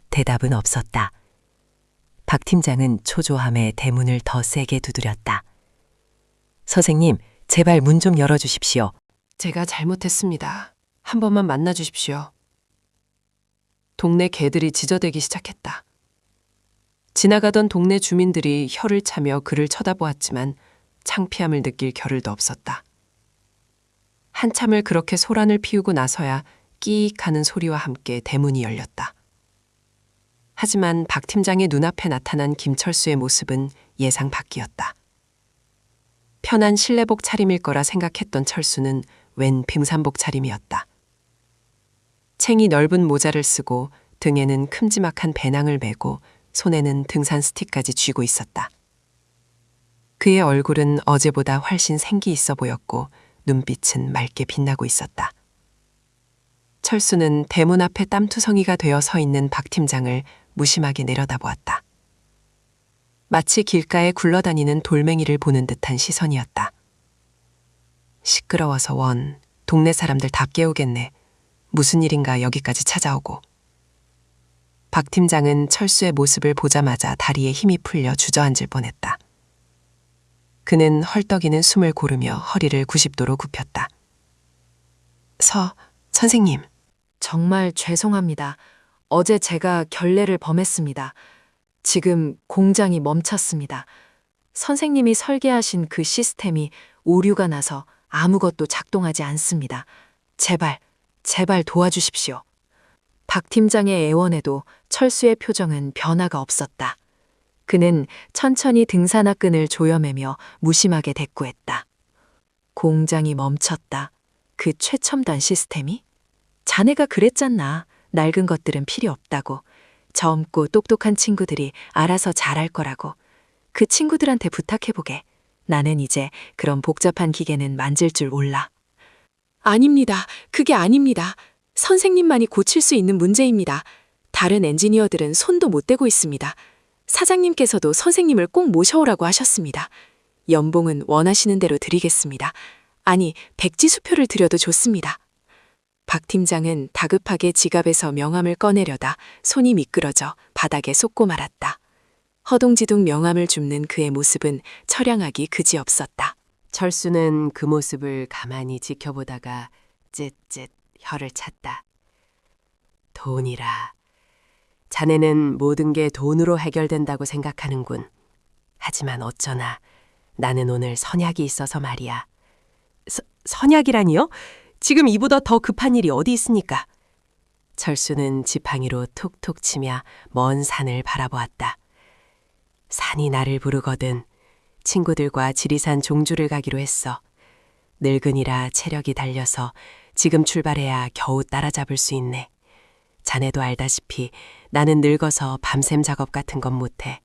대답은 없었다. 박 팀장은 초조함에 대문을 더 세게 두드렸다. 선생님, 제발 문 좀 열어주십시오. 제가 잘못했습니다. 한 번만 만나 주십시오. 동네 개들이 지저대기 시작했다. 지나가던 동네 주민들이 혀를 차며 그를 쳐다보았지만 창피함을 느낄 겨를도 없었다. 한참을 그렇게 소란을 피우고 나서야 끼익 하는 소리와 함께 대문이 열렸다. 하지만 박 팀장의 눈앞에 나타난 김철수의 모습은 예상 밖이었다. 편한 실내복 차림일 거라 생각했던 철수는 웬 빙산복 차림이었다. 챙이 넓은 모자를 쓰고 등에는 큼지막한 배낭을 메고 손에는 등산 스틱까지 쥐고 있었다. 그의 얼굴은 어제보다 훨씬 생기 있어 보였고 눈빛은 맑게 빛나고 있었다. 철수는 대문 앞에 땀투성이가 되어 서 있는 박 팀장을 무심하게 내려다보았다. 마치 길가에 굴러다니는 돌멩이를 보는 듯한 시선이었다. 시끄러워서 원, 동네 사람들 다 깨우겠네. 무슨 일인가 여기까지 찾아오고. 박 팀장은 철수의 모습을 보자마자 다리에 힘이 풀려 주저앉을 뻔했다. 그는 헐떡이는 숨을 고르며 허리를 90도로 굽혔다. 선생님. 정말 죄송합니다. 어제 제가 결례를 범했습니다. 지금 공장이 멈췄습니다. 선생님이 설계하신 그 시스템이 오류가 나서 아무것도 작동하지 않습니다. 제발 도와주십시오. 박 팀장의 애원에도 철수의 표정은 변화가 없었다. 그는 천천히 등산화 끈을 조여매며 무심하게 대꾸했다. 공장이 멈췄다. 그 최첨단 시스템이? 자네가 그랬잖아. 낡은 것들은 필요 없다고. 젊고 똑똑한 친구들이 알아서 잘할 거라고. 그 친구들한테 부탁해보게. 나는 이제 그런 복잡한 기계는 만질 줄 몰라. 아닙니다. 그게 아닙니다. 선생님만이 고칠 수 있는 문제입니다. 다른 엔지니어들은 손도 못 대고 있습니다. 사장님께서도 선생님을 꼭 모셔오라고 하셨습니다. 연봉은 원하시는 대로 드리겠습니다. 아니, 백지수표를 드려도 좋습니다. 박 팀장은 다급하게 지갑에서 명함을 꺼내려다 손이 미끄러져 바닥에 쏟고 말았다. 허둥지둥 명함을 줍는 그의 모습은 처량하기 그지없었다. 철수는 그 모습을 가만히 지켜보다가 쯧쯧 혀를 찼다. 돈이라. 자네는 모든 게 돈으로 해결된다고 생각하는군. 하지만 어쩌나 나는 오늘 선약이 있어서 말이야. 선약이라니요? 지금 이보다 더 급한 일이 어디 있습니까? 철수는 지팡이로 툭툭 치며 먼 산을 바라보았다. 산이 나를 부르거든. 친구들과 지리산 종주를 가기로 했어. 늙은이라 체력이 달려서 지금 출발해야 겨우 따라잡을 수 있네. 자네도 알다시피 나는 늙어서 밤샘 작업 같은 건 못해.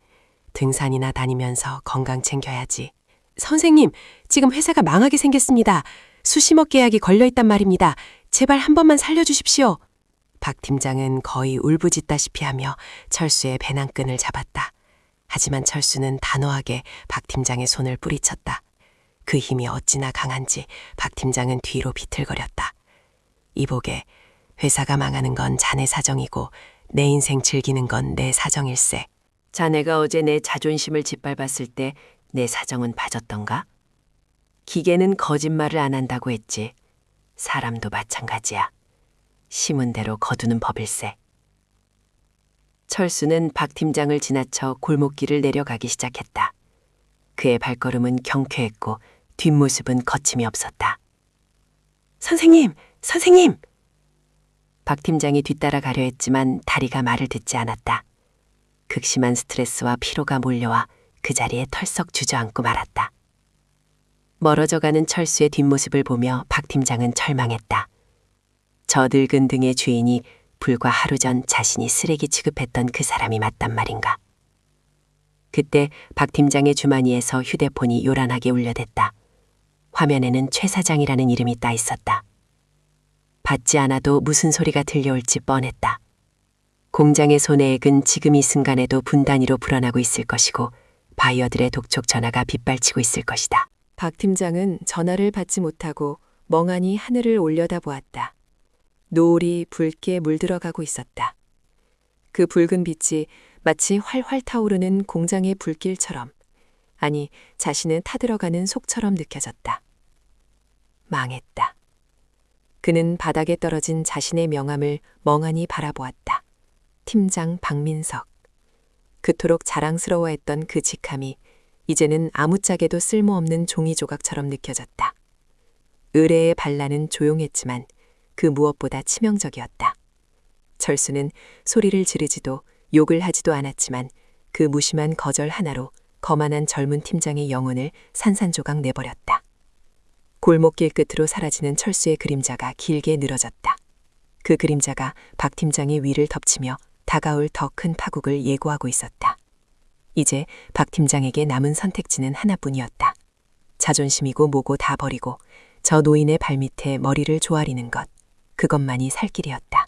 등산이나 다니면서 건강 챙겨야지. 선생님, 지금 회사가 망하게 생겼습니다. 수십억 계약이 걸려있단 말입니다. 제발 한 번만 살려주십시오. 박 팀장은 거의 울부짖다시피 하며 철수의 배낭끈을 잡았다. 하지만 철수는 단호하게 박 팀장의 손을 뿌리쳤다. 그 힘이 어찌나 강한지 박 팀장은 뒤로 비틀거렸다. 이보게, 회사가 망하는 건 자네 사정이고 내 인생 즐기는 건 내 사정일세. 자네가 어제 내 자존심을 짓밟았을 때 내 사정은 봐줬던가? 기계는 거짓말을 안 한다고 했지. 사람도 마찬가지야. 심은 대로 거두는 법일세. 철수는 박 팀장을 지나쳐 골목길을 내려가기 시작했다. 그의 발걸음은 경쾌했고 뒷모습은 거침이 없었다. 선생님! 박 팀장이 뒤따라가려 했지만 다리가 말을 듣지 않았다. 극심한 스트레스와 피로가 몰려와 그 자리에 털썩 주저앉고 말았다. 멀어져가는 철수의 뒷모습을 보며 박 팀장은 절망했다. 저 늙은 등의 주인이 불과 하루 전 자신이 쓰레기 취급했던 그 사람이 맞단 말인가. 그때 박 팀장의 주머니에서 휴대폰이 요란하게 울려댔다. 화면에는 최 사장이라는 이름이 따 있었다. 받지 않아도 무슨 소리가 들려올지 뻔했다. 공장의 손해액은 지금 이 순간에도 분 단위로 불어나고 있을 것이고 바이어들의 독촉 전화가 빗발치고 있을 것이다. 박 팀장은 전화를 받지 못하고 멍하니 하늘을 올려다보았다. 노을이 붉게 물들어가고 있었다. 그 붉은 빛이 마치 활활 타오르는 공장의 불길처럼, 아니 자신은 타들어가는 속처럼 느껴졌다. 망했다. 그는 바닥에 떨어진 자신의 명함을 멍하니 바라보았다. 팀장 박민석. 그토록 자랑스러워했던 그 직함이 이제는 아무짝에도 쓸모없는 종이 조각처럼 느껴졌다. 의뢰의 반란은 조용했지만 그 무엇보다 치명적이었다. 철수는 소리를 지르지도 욕을 하지도 않았지만 그 무심한 거절 하나로 거만한 젊은 팀장의 영혼을 산산조각 내버렸다. 골목길 끝으로 사라지는 철수의 그림자가 길게 늘어졌다. 그 그림자가 박 팀장의 위를 덮치며 다가올 더 큰 파국을 예고하고 있었다. 이제 박 팀장에게 남은 선택지는 하나뿐이었다. 자존심이고 뭐고 다 버리고 저 노인의 발밑에 머리를 조아리는 것, 그것만이 살 길이었다.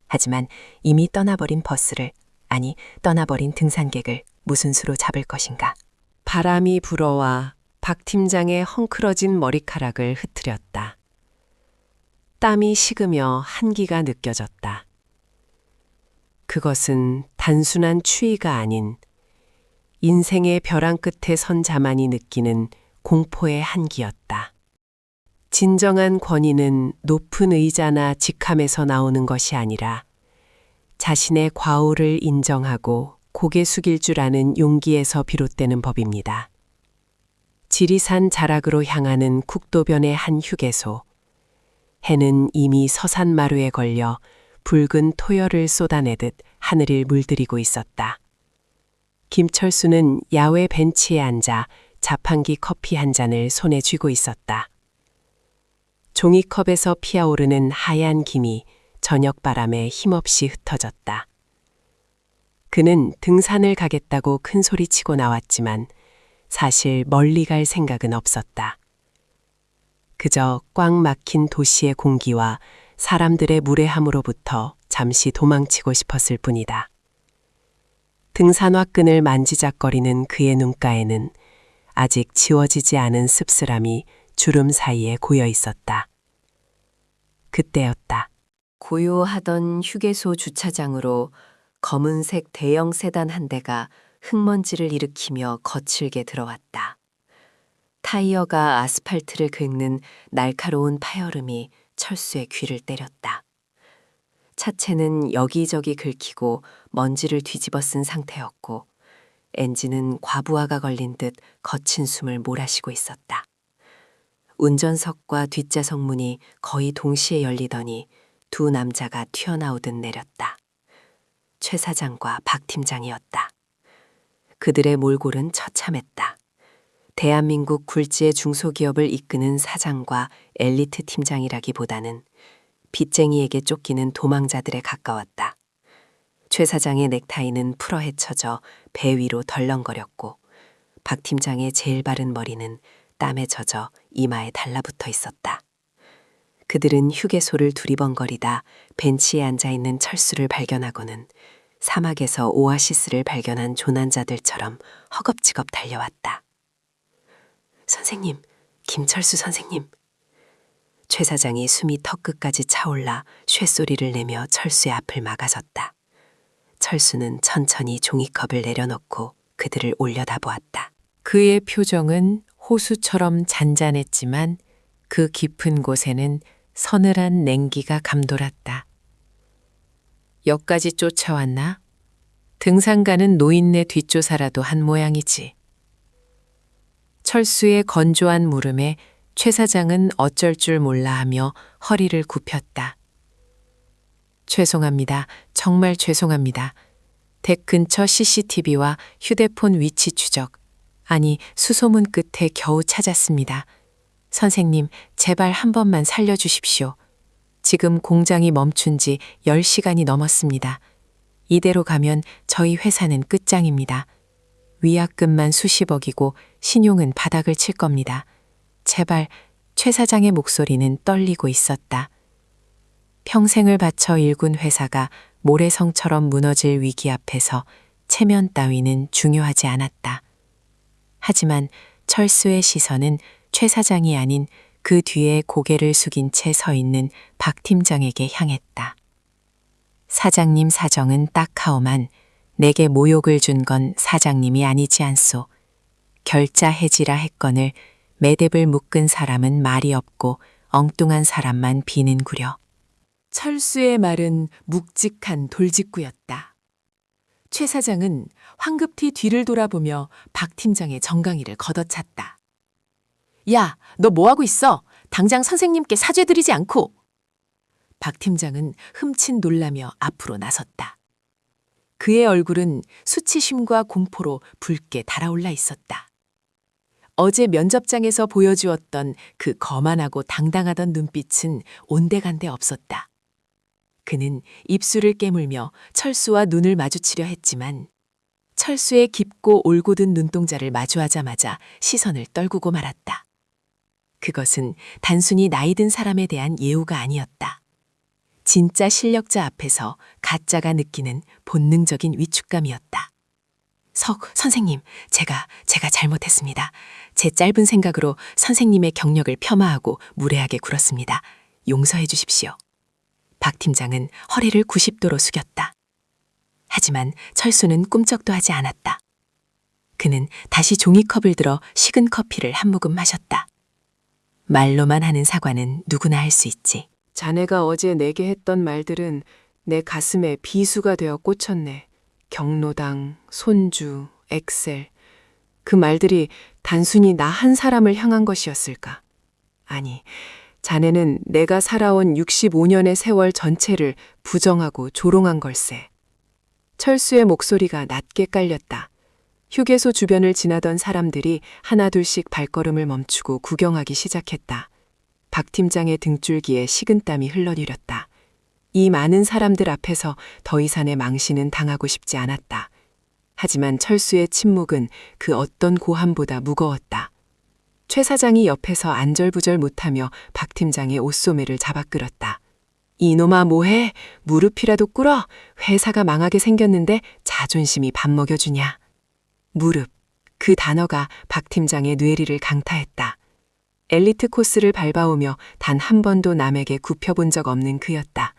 하지만 이미 떠나버린 버스를, 아니 떠나버린 등산객을 무슨 수로 잡을 것인가. 바람이 불어와 박 팀장의 헝클어진 머리카락을 흐트렸다. 땀이 식으며 한기가 느껴졌다. 그것은 단순한 추위가 아닌 인생의 벼랑 끝에 선 자만이 느끼는 공포의 한기였다. 진정한 권위는 높은 의자나 직함에서 나오는 것이 아니라 자신의 과오를 인정하고 고개 숙일 줄 아는 용기에서 비롯되는 법입니다. 지리산 자락으로 향하는 국도변의 한 휴게소. 해는 이미 서산마루에 걸려 붉은 토열을 쏟아내듯 하늘을 물들이고 있었다. 김철수는 야외 벤치에 앉아 자판기 커피 한 잔을 손에 쥐고 있었다. 종이컵에서 피어오르는 하얀 김이 저녁 바람에 힘없이 흩어졌다. 그는 등산을 가겠다고 큰 소리치고 나왔지만 사실 멀리 갈 생각은 없었다. 그저 꽉 막힌 도시의 공기와 사람들의 무례함으로부터 잠시 도망치고 싶었을 뿐이다. 등산화 끈을 만지작거리는 그의 눈가에는 아직 지워지지 않은 씁쓸함이 주름 사이에 고여 있었다. 그때였다. 고요하던 휴게소 주차장으로 검은색 대형 세단 한 대가 흙먼지를 일으키며 거칠게 들어왔다. 타이어가 아스팔트를 긁는 날카로운 파열음이 철수의 귀를 때렸다. 차체는 여기저기 긁히고 먼지를 뒤집어 쓴 상태였고 엔진은 과부하가 걸린 듯 거친 숨을 몰아쉬고 있었다. 운전석과 뒷좌석 문이 거의 동시에 열리더니 두 남자가 튀어나오듯 내렸다. 최 사장과 박 팀장이었다. 그들의 몰골은 처참했다. 대한민국 굴지의 중소기업을 이끄는 사장과 엘리트 팀장이라기보다는 빚쟁이에게 쫓기는 도망자들에 가까웠다. 최 사장의 넥타이는 풀어 헤쳐져 배 위로 덜렁거렸고 박 팀장의 제일 바른 머리는 땀에 젖어 이마에 달라붙어 있었다. 그들은 휴게소를 두리번거리다 벤치에 앉아있는 철수를 발견하고는 사막에서 오아시스를 발견한 조난자들처럼 허겁지겁 달려왔다. 선생님, 김철수 선생님. 최 사장이 숨이 턱끝까지 차올라 쇳소리를 내며 철수의 앞을 막아섰다. 철수는 천천히 종이컵을 내려놓고 그들을 올려다보았다. 그의 표정은 호수처럼 잔잔했지만 그 깊은 곳에는 서늘한 냉기가 감돌았다. 역까지 쫓아왔나? 등산 가는 노인네 뒷조사라도 한 모양이지. 철수의 건조한 물음에 최 사장은 어쩔 줄 몰라 하며 허리를 굽혔다. 죄송합니다. 정말 죄송합니다. 댁 근처 CCTV와 휴대폰 위치 추적, 아니 수소문 끝에 겨우 찾았습니다. 선생님, 제발 한 번만 살려주십시오. 지금 공장이 멈춘 지 10시간이 넘었습니다. 이대로 가면 저희 회사는 끝장입니다. 위약금만 수십억이고 신용은 바닥을 칠 겁니다. 제발. 최 사장의 목소리는 떨리고 있었다. 평생을 바쳐 일군 회사가 모래성처럼 무너질 위기 앞에서 체면 따위는 중요하지 않았다. 하지만 철수의 시선은 최 사장이 아닌 그 뒤에 고개를 숙인 채 서 있는 박 팀장에게 향했다. 사장님 사정은 딱하오만 내게 모욕을 준 건 사장님이 아니지 않소. 결자 해지라 했거늘 매듭을 묶은 사람은 말이 없고 엉뚱한 사람만 비는구려. 철수의 말은 묵직한 돌직구였다. 최 사장은 황급히 뒤를 돌아보며 박 팀장의 정강이를 걷어찼다. 야, 너 뭐하고 있어? 당장 선생님께 사죄드리지 않고! 박 팀장은 흠칫 놀라며 앞으로 나섰다. 그의 얼굴은 수치심과 공포로 붉게 달아올라 있었다. 어제 면접장에서 보여주었던 그 거만하고 당당하던 눈빛은 온데간데 없었다. 그는 입술을 깨물며 철수와 눈을 마주치려 했지만 철수의 깊고 올곧은 눈동자를 마주하자마자 시선을 떨구고 말았다. 그것은 단순히 나이 든 사람에 대한 예우가 아니었다. 진짜 실력자 앞에서 가짜가 느끼는 본능적인 위축감이었다. 선생님, 제가 잘못했습니다. 제 짧은 생각으로 선생님의 경력을 폄하하고 무례하게 굴었습니다. 용서해 주십시오. 박 팀장은 허리를 90도로 숙였다. 하지만 철수는 꿈쩍도 하지 않았다. 그는 다시 종이컵을 들어 식은 커피를 한 모금 마셨다. 말로만 하는 사과는 누구나 할 수 있지. 자네가 어제 내게 했던 말들은 내 가슴에 비수가 되어 꽂혔네. 경로당, 손주, 엑셀. 그 말들이 단순히 나 한 사람을 향한 것이었을까? 아니, 자네는 내가 살아온 65년의 세월 전체를 부정하고 조롱한 걸세. 철수의 목소리가 낮게 깔렸다. 휴게소 주변을 지나던 사람들이 하나둘씩 발걸음을 멈추고 구경하기 시작했다. 박 팀장의 등줄기에 식은땀이 흘러내렸다. 이 많은 사람들 앞에서 더 이상의 망신은 당하고 싶지 않았다. 하지만 철수의 침묵은 그 어떤 고함보다 무거웠다. 최 사장이 옆에서 안절부절 못하며 박 팀장의 옷소매를 잡아 끌었다. 이놈아 뭐해? 무릎이라도 꿇어? 회사가 망하게 생겼는데 자존심이 밥 먹여주냐? 무릎, 그 단어가 박 팀장의 뇌리를 강타했다. 엘리트 코스를 밟아오며 단 한 번도 남에게 굽혀본 적 없는 그였다.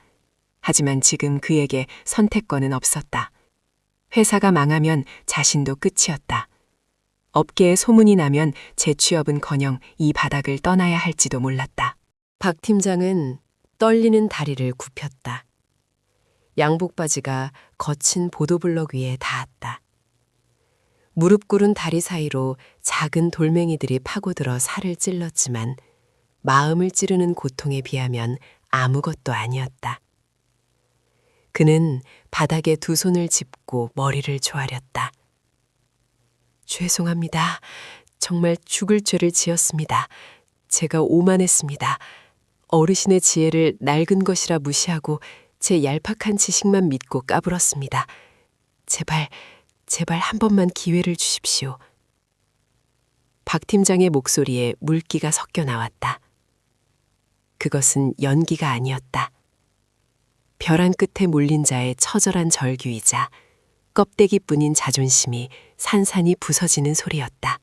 하지만 지금 그에게 선택권은 없었다. 회사가 망하면 자신도 끝이었다. 업계에 소문이 나면 재취업은커녕 이 바닥을 떠나야 할지도 몰랐다. 박 팀장은 떨리는 다리를 굽혔다. 양복 바지가 거친 보도블럭 위에 닿았다. 무릎 꿇은 다리 사이로 작은 돌멩이들이 파고들어 살을 찔렀지만 마음을 찌르는 고통에 비하면 아무것도 아니었다. 그는 바닥에 두 손을 짚고 머리를 조아렸다. 죄송합니다. 정말 죽을 죄를 지었습니다. 제가 오만했습니다. 어르신의 지혜를 낡은 것이라 무시하고 제 얄팍한 지식만 믿고 까불었습니다. 제발 한 번만 기회를 주십시오. 박 팀장의 목소리에 물기가 섞여 나왔다. 그것은 연기가 아니었다. 벼랑 끝에 몰린 자의 처절한 절규이자 껍데기뿐인 자존심이 산산이 부서지는 소리였다.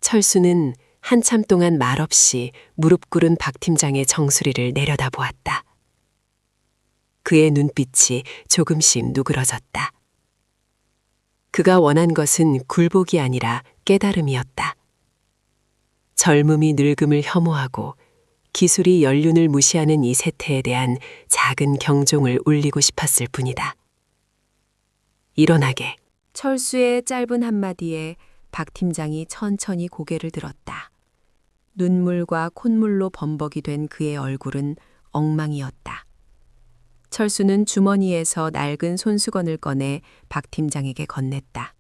철수는 한참 동안 말없이 무릎 꿇은 박 팀장의 정수리를 내려다보았다. 그의 눈빛이 조금씩 누그러졌다. 그가 원한 것은 굴복이 아니라 깨달음이었다. 젊음이 늙음을 혐오하고 기술이 연륜을 무시하는 이 세태에 대한 작은 경종을 울리고 싶었을 뿐이다. 일어나게. 철수의 짧은 한마디에 박 팀장이 천천히 고개를 들었다. 눈물과 콧물로 범벅이 된 그의 얼굴은 엉망이었다. 철수는 주머니에서 낡은 손수건을 꺼내 박 팀장에게 건넸다.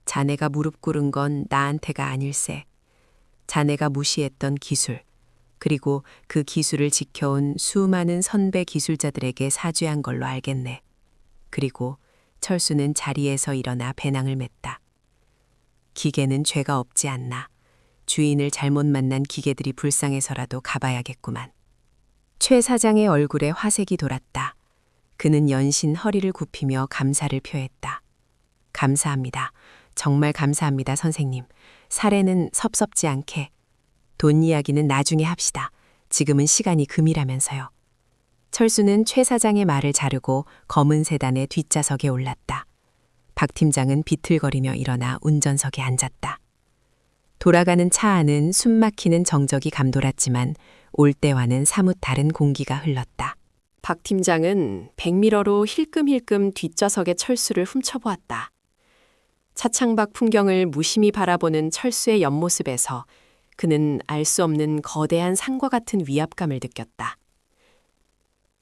자네가 무릎 꿇은 건 나한테가 아닐세. 자네가 무시했던 기술, 그리고 그 기술을 지켜온 수많은 선배 기술자들에게 사죄한 걸로 알겠네. 그리고 철수는 자리에서 일어나 배낭을 맸다. 기계는 죄가 없지 않나. 주인을 잘못 만난 기계들이 불쌍해서라도 가봐야겠구만. 최 사장의 얼굴에 화색이 돌았다. 그는 연신 허리를 굽히며 감사를 표했다. 감사합니다. 정말 감사합니다, 선생님. 사례는 섭섭지 않게. 돈 이야기는 나중에 합시다. 지금은 시간이 금이라면서요. 철수는 최 사장의 말을 자르고 검은 세단의 뒷좌석에 올랐다. 박 팀장은 비틀거리며 일어나 운전석에 앉았다. 돌아가는 차 안은 숨막히는 정적이 감돌았지만 올 때와는 사뭇 다른 공기가 흘렀다. 박 팀장은 백미러로 힐끔힐끔 뒷좌석의 철수를 훔쳐보았다. 차창 밖 풍경을 무심히 바라보는 철수의 옆모습에서 그는 알 수 없는 거대한 산과 같은 위압감을 느꼈다.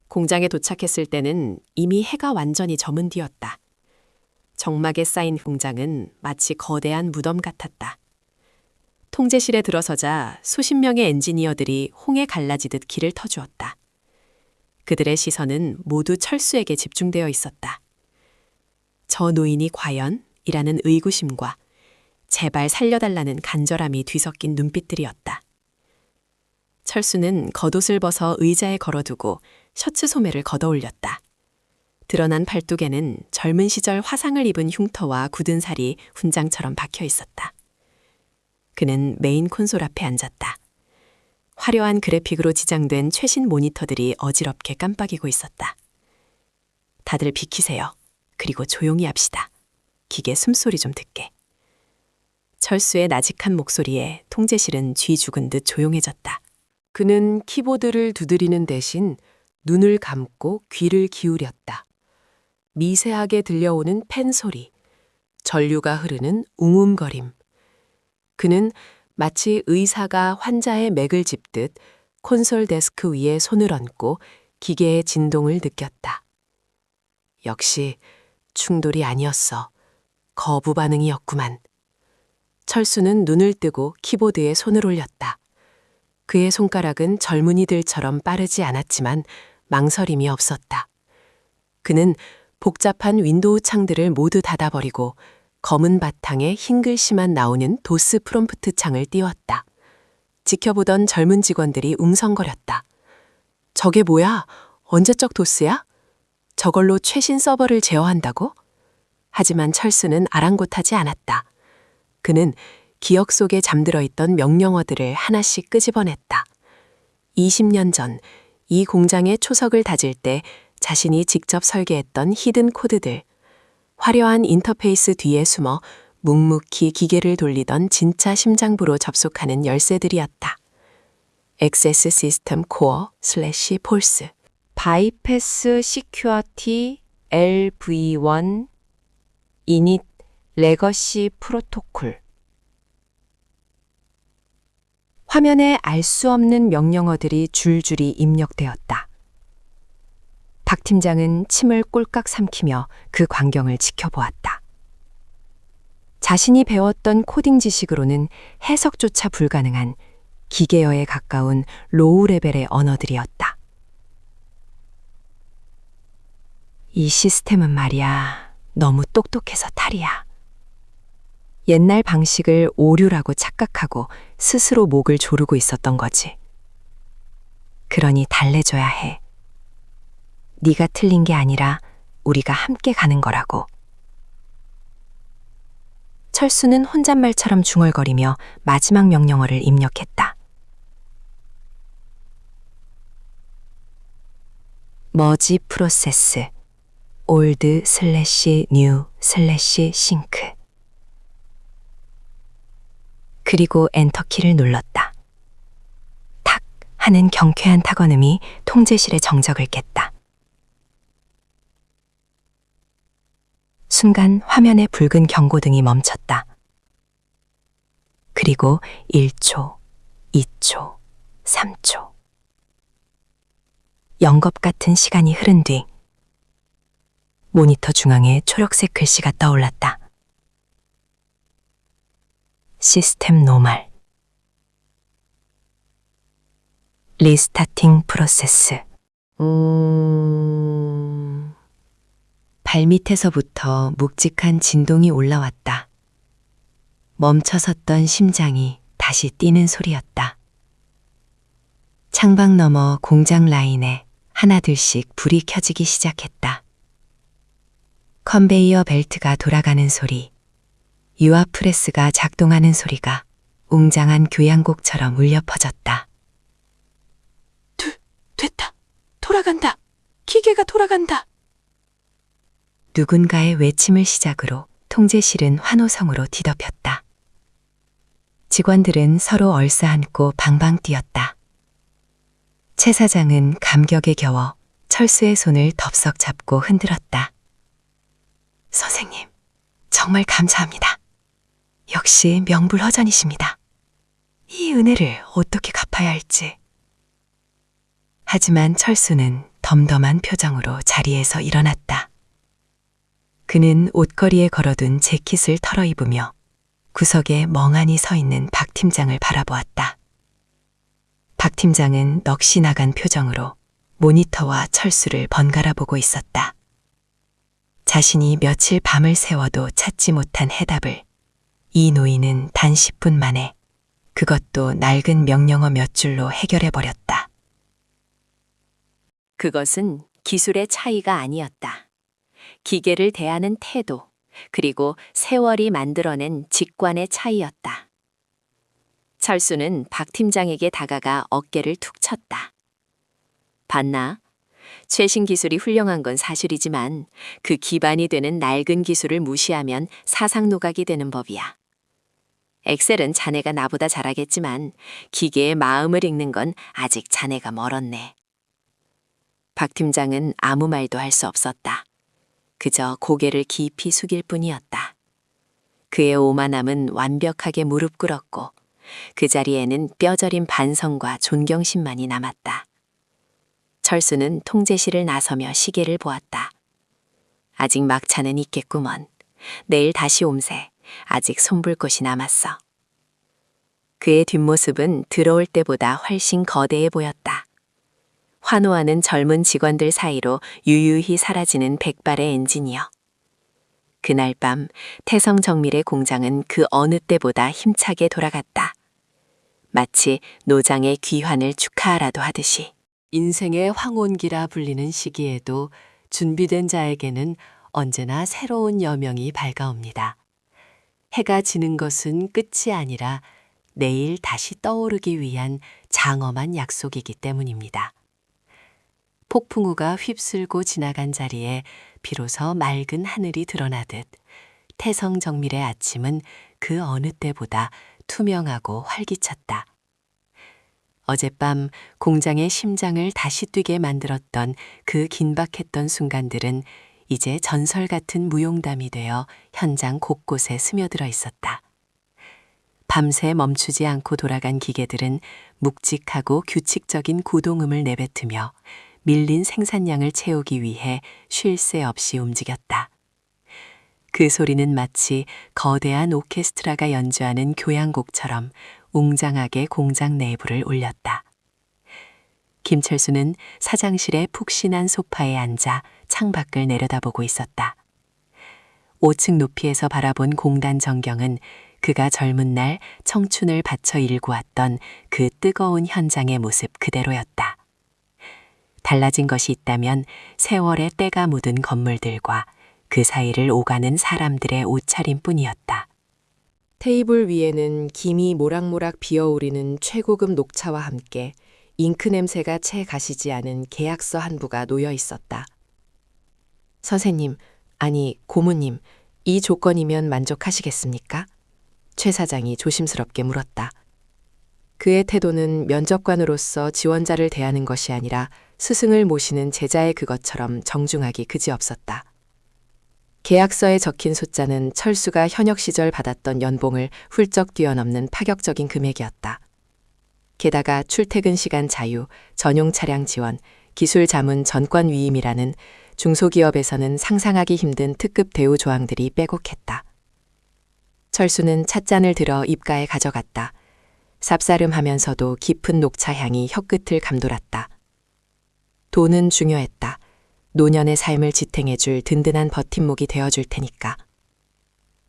공장에 도착했을 때는 이미 해가 완전히 저문 뒤였다. 정막에 쌓인 공장은 마치 거대한 무덤 같았다. 통제실에 들어서자 수십 명의 엔지니어들이 홍에 갈라지듯 길을 터주었다. 그들의 시선은 모두 철수에게 집중되어 있었다. 저 노인이 과연? 이라는 의구심과 제발 살려달라는 간절함이 뒤섞인 눈빛들이었다. 철수는 겉옷을 벗어 의자에 걸어두고 셔츠 소매를 걷어올렸다. 드러난 팔뚝에는 젊은 시절 화상을 입은 흉터와 굳은 살이 훈장처럼 박혀 있었다. 그는 메인 콘솔 앞에 앉았다. 화려한 그래픽으로 지장된 최신 모니터들이 어지럽게 깜빡이고 있었다. 다들 비키세요. 그리고 조용히 합시다. 기계 숨소리 좀 듣게. 철수의 나직한 목소리에 통제실은 쥐 죽은 듯 조용해졌다. 그는 키보드를 두드리는 대신 눈을 감고 귀를 기울였다. 미세하게 들려오는 펜 소리, 전류가 흐르는 웅웅거림. 그는 마치 의사가 환자의 맥을 짚듯 콘솔 데스크 위에 손을 얹고 기계의 진동을 느꼈다. 역시 충돌이 아니었어. 거부 반응이었구만. 철수는 눈을 뜨고 키보드에 손을 올렸다. 그의 손가락은 젊은이들처럼 빠르지 않았지만 망설임이 없었다. 그는 복잡한 윈도우 창들을 모두 닫아버리고 검은 바탕에 흰 글씨만 나오는 도스 프롬프트 창을 띄웠다. 지켜보던 젊은 직원들이 웅성거렸다. 저게 뭐야? 언제적 도스야? 저걸로 최신 서버를 제어한다고? 하지만 철수는 아랑곳하지 않았다. 그는 기억 속에 잠들어 있던 명령어들을 하나씩 끄집어냈다. 20년 전 이 공장의 초석을 다질 때 자신이 직접 설계했던 히든 코드들, 화려한 인터페이스 뒤에 숨어 묵묵히 기계를 돌리던 진짜 심장부로 접속하는 열쇠들이었다. 액세스 시스템 코어 / 폴스, 바이패스 시큐어티 LV1 이닛 레거시 프로토콜. 화면에 알 수 없는 명령어들이 줄줄이 입력되었다. 박 팀장은 침을 꼴깍 삼키며 그 광경을 지켜보았다. 자신이 배웠던 코딩 지식으로는 해석조차 불가능한 기계어에 가까운 로우 레벨의 언어들이었다. 이 시스템은 말이야, 너무 똑똑해서 탈이야. 옛날 방식을 오류라고 착각하고 스스로 목을 조르고 있었던 거지. 그러니 달래줘야 해. 네가 틀린 게 아니라 우리가 함께 가는 거라고. 철수는 혼잣말처럼 중얼거리며 마지막 명령어를 입력했다. 머지 프로세스 올드 / 뉴 / 싱크. 그리고 엔터키를 눌렀다. 탁 하는 경쾌한 탁원음이 통제실의 정적을 깼다. 순간 화면의 붉은 경고등이 멈췄다. 그리고 1초, 2초, 3초. 영겁 같은 시간이 흐른 뒤 모니터 중앙에 초록색 글씨가 떠올랐다. 시스템 노멀. 리스타팅 프로세스. 발밑에서부터 묵직한 진동이 올라왔다. 멈춰섰던 심장이 다시 뛰는 소리였다. 창밖 너머 공장 라인에 하나둘씩 불이 켜지기 시작했다. 컨베이어 벨트가 돌아가는 소리, 유압 프레스가 작동하는 소리가 웅장한 교향곡처럼 울려 퍼졌다. 됐다. 돌아간다. 기계가 돌아간다. 누군가의 외침을 시작으로 통제실은 환호성으로 뒤덮였다. 직원들은 서로 얼싸안고 방방 뛰었다. 최 사장은 감격에 겨워 철수의 손을 덥석 잡고 흔들었다. 선생님, 정말 감사합니다. 역시 명불허전이십니다. 이 은혜를 어떻게 갚아야 할지. 하지만 철수는 덤덤한 표정으로 자리에서 일어났다. 그는 옷걸이에 걸어둔 재킷을 털어입으며 구석에 멍하니 서 있는 박 팀장을 바라보았다. 박 팀장은 넋이 나간 표정으로 모니터와 철수를 번갈아 보고 있었다. 자신이 며칠 밤을 새워도 찾지 못한 해답을 이 노인은 단 10분 만에 그것도 낡은 명령어 몇 줄로 해결해버렸다. 그것은 기술의 차이가 아니었다. 기계를 대하는 태도, 그리고 세월이 만들어낸 직관의 차이였다. 철수는 박 팀장에게 다가가 어깨를 툭 쳤다. 봤나? 최신 기술이 훌륭한 건 사실이지만 그 기반이 되는 낡은 기술을 무시하면 사상 노각이 되는 법이야. 엑셀은 자네가 나보다 잘하겠지만 기계의 마음을 읽는 건 아직 자네가 멀었네. 박 팀장은 아무 말도 할 수 없었다. 그저 고개를 깊이 숙일 뿐이었다. 그의 오만함은 완벽하게 무릎 꿇었고 그 자리에는 뼈저린 반성과 존경심만이 남았다. 철수는 통제실을 나서며 시계를 보았다. 아직 막차는 있겠구먼. 내일 다시 옴새. 아직 손볼 곳이 남았어. 그의 뒷모습은 들어올 때보다 훨씬 거대해 보였다. 환호하는 젊은 직원들 사이로 유유히 사라지는 백발의 엔지니어. 그날 밤 태성정밀의 공장은 그 어느 때보다 힘차게 돌아갔다. 마치 노장의 귀환을 축하하라도 하듯이. 인생의 황혼기라 불리는 시기에도 준비된 자에게는 언제나 새로운 여명이 밝아옵니다. 해가 지는 것은 끝이 아니라 내일 다시 떠오르기 위한 장엄한 약속이기 때문입니다. 폭풍우가 휩쓸고 지나간 자리에 비로소 맑은 하늘이 드러나듯 태성정밀의 아침은 그 어느 때보다 투명하고 활기찼다. 어젯밤 공장의 심장을 다시 뛰게 만들었던 그 긴박했던 순간들은 이제 전설 같은 무용담이 되어 현장 곳곳에 스며들어 있었다. 밤새 멈추지 않고 돌아간 기계들은 묵직하고 규칙적인 구동음을 내뱉으며 밀린 생산량을 채우기 위해 쉴 새 없이 움직였다. 그 소리는 마치 거대한 오케스트라가 연주하는 교향곡처럼 웅장하게 공장 내부를 울렸다. 김철수는 사장실의 푹신한 소파에 앉아 창밖을 내려다보고 있었다. 5층 높이에서 바라본 공단 전경은 그가 젊은 날 청춘을 바쳐 일구었던 그 뜨거운 현장의 모습 그대로였다. 달라진 것이 있다면 세월의 때가 묻은 건물들과 그 사이를 오가는 사람들의 옷차림뿐이었다. 테이블 위에는 김이 모락모락 비어오르는 최고급 녹차와 함께 잉크 냄새가 채 가시지 않은 계약서 한 부가 놓여 있었다. 선생님, 아니 고모님, 이 조건이면 만족하시겠습니까? 최 사장이 조심스럽게 물었다. 그의 태도는 면접관으로서 지원자를 대하는 것이 아니라 스승을 모시는 제자의 그것처럼 정중하기 그지없었다. 계약서에 적힌 숫자는 철수가 현역 시절 받았던 연봉을 훌쩍 뛰어넘는 파격적인 금액이었다. 게다가 출퇴근 시간 자유, 전용 차량 지원, 기술 자문 전권 위임이라는 중소기업에서는 상상하기 힘든 특급 대우 조항들이 빼곡했다. 철수는 찻잔을 들어 입가에 가져갔다. 쌉싸름하면서도 깊은 녹차 향이 혀끝을 감돌았다. 돈은 중요했다. 노년의 삶을 지탱해줄 든든한 버팀목이 되어줄 테니까.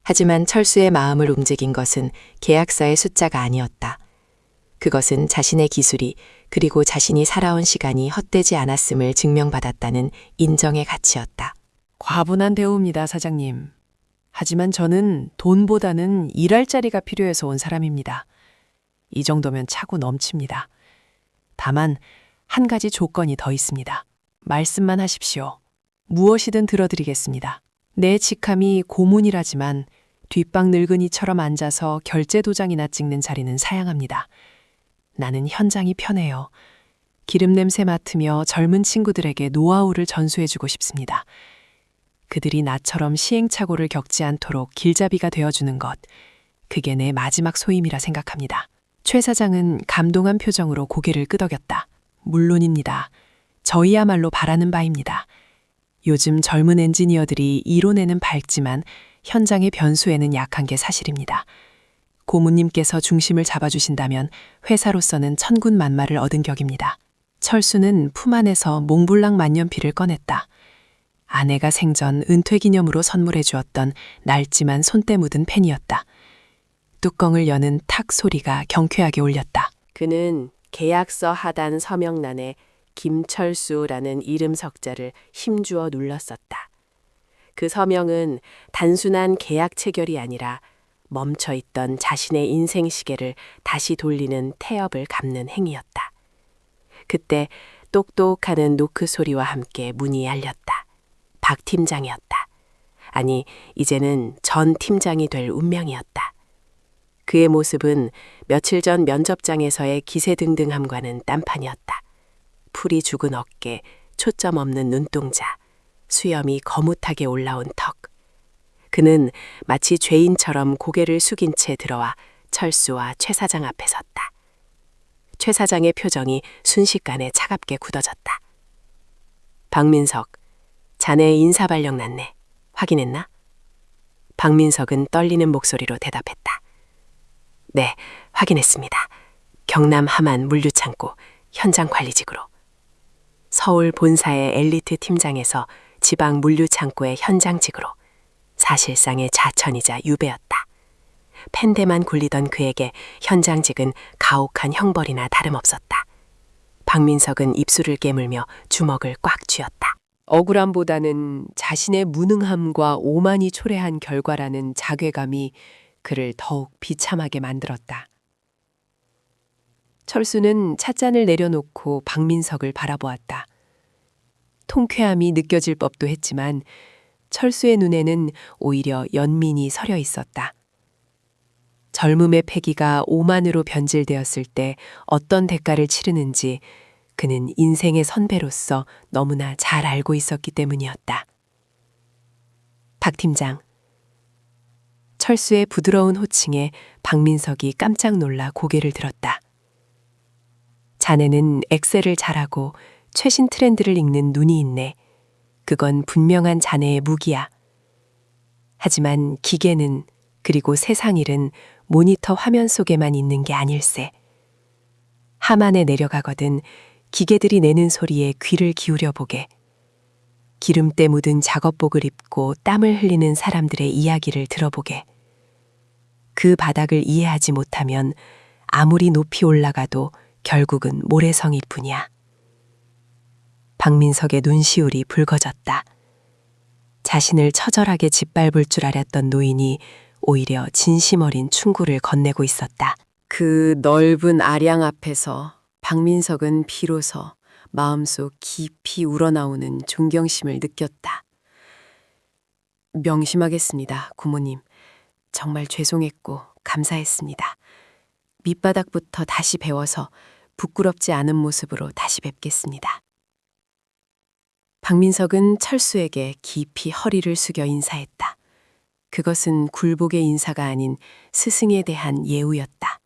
하지만 철수의 마음을 움직인 것은 계약서의 숫자가 아니었다. 그것은 자신의 기술이 그리고 자신이 살아온 시간이 헛되지 않았음을 증명받았다는 인정의 가치였다. 과분한 대우입니다, 사장님. 하지만 저는 돈보다는 일할 자리가 필요해서 온 사람입니다. 이 정도면 차고 넘칩니다. 다만 한 가지 조건이 더 있습니다. 말씀만 하십시오. 무엇이든 들어드리겠습니다. 내 직함이 고문이라지만 뒷방 늙은이처럼 앉아서 결제 도장이나 찍는 자리는 사양합니다. 나는 현장이 편해요. 기름 냄새 맡으며 젊은 친구들에게 노하우를 전수해주고 싶습니다. 그들이 나처럼 시행착오를 겪지 않도록 길잡이가 되어주는 것, 그게 내 마지막 소임이라 생각합니다. 최 사장은 감동한 표정으로 고개를 끄덕였다. 물론입니다. 저희야말로 바라는 바입니다. 요즘 젊은 엔지니어들이 이론에는 밝지만 현장의 변수에는 약한 게 사실입니다. 고모님께서 중심을 잡아주신다면 회사로서는 천군만마를 얻은 격입니다. 철수는 품 안에서 몽블랑 만년필을 꺼냈다. 아내가 생전 은퇴기념으로 선물해 주었던 낡지만 손때 묻은 펜이었다. 뚜껑을 여는 탁 소리가 경쾌하게 울렸다. 그는 계약서 하단 서명란에 김철수라는 이름 석자를 힘주어 눌렀었다. 그 서명은 단순한 계약 체결이 아니라 멈춰있던 자신의 인생 시계를 다시 돌리는 태엽을 감는 행위였다. 그때 똑똑하는 노크 소리와 함께 문이 열렸다. 박 팀장이었다. 아니, 이제는 전 팀장이 될 운명이었다. 그의 모습은 며칠 전 면접장에서의 기세등등함과는 딴판이었다. 풀이 죽은 어깨, 초점 없는 눈동자, 수염이 거뭇하게 올라온 턱. 그는 마치 죄인처럼 고개를 숙인 채 들어와 철수와 최 사장 앞에 섰다. 최 사장의 표정이 순식간에 차갑게 굳어졌다. 박민석, 자네 인사발령 났네. 확인했나? 박민석은 떨리는 목소리로 대답했다. 네, 확인했습니다. 경남 함안 물류창고 현장관리직으로. 서울 본사의 엘리트 팀장에서 지방 물류창고의 현장직으로. 사실상의 자천이자 유배였다. 펜대만 굴리던 그에게 현장직은 가혹한 형벌이나 다름없었다. 박민석은 입술을 깨물며 주먹을 꽉 쥐었다. 억울함보다는 자신의 무능함과 오만이 초래한 결과라는 자괴감이 그를 더욱 비참하게 만들었다. 철수는 찻잔을 내려놓고 박민석을 바라보았다. 통쾌함이 느껴질 법도 했지만 철수의 눈에는 오히려 연민이 서려 있었다. 젊음의 패기가 오만으로 변질되었을 때 어떤 대가를 치르는지 그는 인생의 선배로서 너무나 잘 알고 있었기 때문이었다. 박 팀장. 철수의 부드러운 호칭에 박민석이 깜짝 놀라 고개를 들었다. 자네는 엑셀을 잘하고 최신 트렌드를 읽는 눈이 있네. 그건 분명한 자네의 무기야. 하지만 기계는 그리고 세상일은 모니터 화면 속에만 있는 게 아닐세. 함안에 내려가거든 기계들이 내는 소리에 귀를 기울여 보게. 기름때 묻은 작업복을 입고 땀을 흘리는 사람들의 이야기를 들어보게. 그 바닥을 이해하지 못하면 아무리 높이 올라가도 결국은 모래성일 뿐이야. 박민석의 눈시울이 붉어졌다. 자신을 처절하게 짓밟을 줄 알았던 노인이 오히려 진심 어린 충고를 건네고 있었다. 그 넓은 아량 앞에서 박민석은 비로소 마음속 깊이 우러나오는 존경심을 느꼈다. 명심하겠습니다, 고모님. 정말 죄송했고 감사했습니다. 밑바닥부터 다시 배워서 부끄럽지 않은 모습으로 다시 뵙겠습니다. 박민석은 철수에게 깊이 허리를 숙여 인사했다. 그것은 굴복의 인사가 아닌 스승에 대한 예우였다.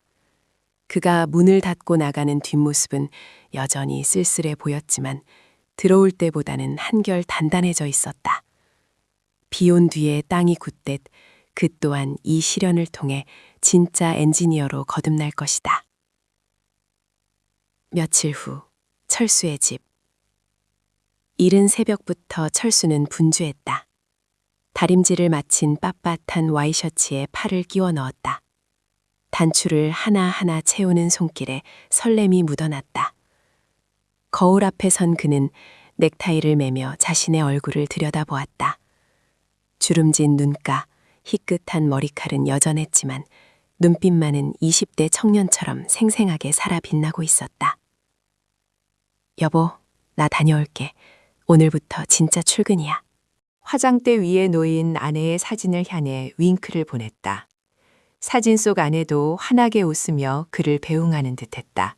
그가 문을 닫고 나가는 뒷모습은 여전히 쓸쓸해 보였지만 들어올 때보다는 한결 단단해져 있었다. 비 온 뒤에 땅이 굳듯 그 또한 이 시련을 통해 진짜 엔지니어로 거듭날 것이다. 며칠 후 철수의 집. 이른 새벽부터 철수는 분주했다. 다림질을 마친 빳빳한 와이셔츠에 팔을 끼워 넣었다. 단추를 하나하나 채우는 손길에 설렘이 묻어났다. 거울 앞에 선 그는 넥타이를 매며 자신의 얼굴을 들여다보았다. 주름진 눈가, 희끗한 머리칼은 여전했지만 눈빛만은 20대 청년처럼 생생하게 살아 빛나고 있었다. 여보, 나 다녀올게. 오늘부터 진짜 출근이야. 화장대 위에 놓인 아내의 사진을 향해 윙크를 보냈다. 사진 속 아내도 환하게 웃으며 그를 배웅하는 듯했다.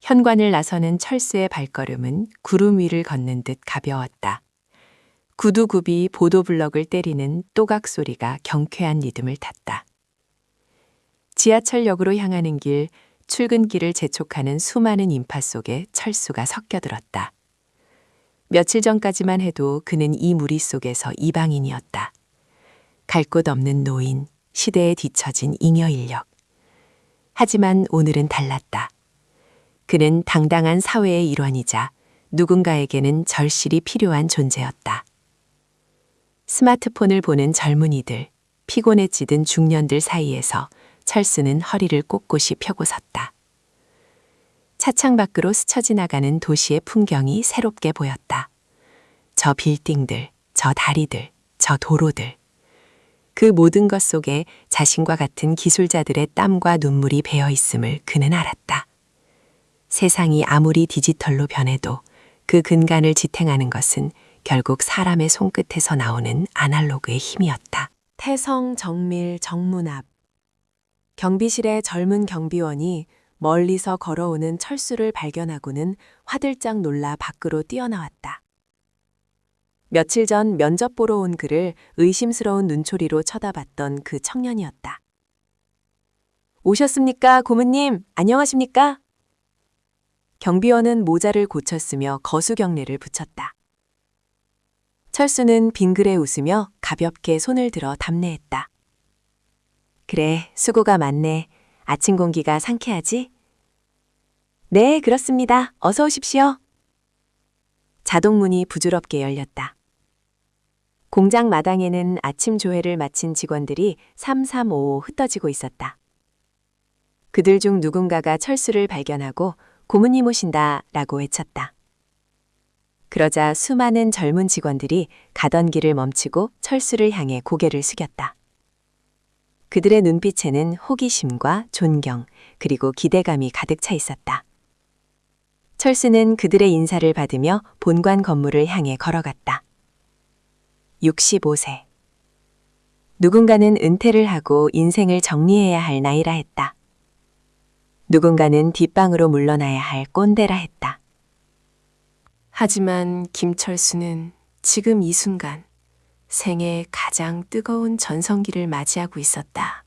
현관을 나서는 철수의 발걸음은 구름 위를 걷는 듯 가벼웠다. 구두굽이 보도블럭을 때리는 또각 소리가 경쾌한 리듬을 탔다. 지하철역으로 향하는 길, 출근길을 재촉하는 수많은 인파 속에 철수가 섞여들었다. 며칠 전까지만 해도 그는 이 무리 속에서 이방인이었다. 갈 곳 없는 노인, 시대에 뒤처진 잉여 인력. 하지만 오늘은 달랐다. 그는 당당한 사회의 일원이자 누군가에게는 절실히 필요한 존재였다. 스마트폰을 보는 젊은이들, 피곤에 찌든 중년들 사이에서 철수는 허리를 꼿꼿이 펴고 섰다. 차창 밖으로 스쳐 지나가는 도시의 풍경이 새롭게 보였다. 저 빌딩들, 저 다리들, 저 도로들. 그 모든 것 속에 자신과 같은 기술자들의 땀과 눈물이 배어 있음을 그는 알았다. 세상이 아무리 디지털로 변해도 그 근간을 지탱하는 것은 결국 사람의 손끝에서 나오는 아날로그의 힘이었다. 태성, 정밀, 정문 앞. 경비실의 젊은 경비원이 멀리서 걸어오는 철수를 발견하고는 화들짝 놀라 밖으로 뛰어나왔다. 며칠 전 면접 보러 온 그를 의심스러운 눈초리로 쳐다봤던 그 청년이었다. 오셨습니까, 고문님? 안녕하십니까? 경비원은 모자를 고쳤으며 거수경례를 붙였다. 철수는 빙그레 웃으며 가볍게 손을 들어 답례했다. 그래, 수고가 많네. 아침 공기가 상쾌하지? 네, 그렇습니다. 어서 오십시오. 자동문이 부드럽게 열렸다. 공장 마당에는 아침 조회를 마친 직원들이 삼삼오오 흩어지고 있었다. 그들 중 누군가가 철수를 발견하고 고문님 오신다 라고 외쳤다. 그러자 수많은 젊은 직원들이 가던 길을 멈추고 철수를 향해 고개를 숙였다. 그들의 눈빛에는 호기심과 존경, 그리고 기대감이 가득 차 있었다. 철수는 그들의 인사를 받으며 본관 건물을 향해 걸어갔다. 65세. 누군가는 은퇴를 하고 인생을 정리해야 할 나이라 했다. 누군가는 뒷방으로 물러나야 할 꼰대라 했다. 하지만 김철수는 지금 이 순간 생애의 가장 뜨거운 전성기를 맞이하고 있었다.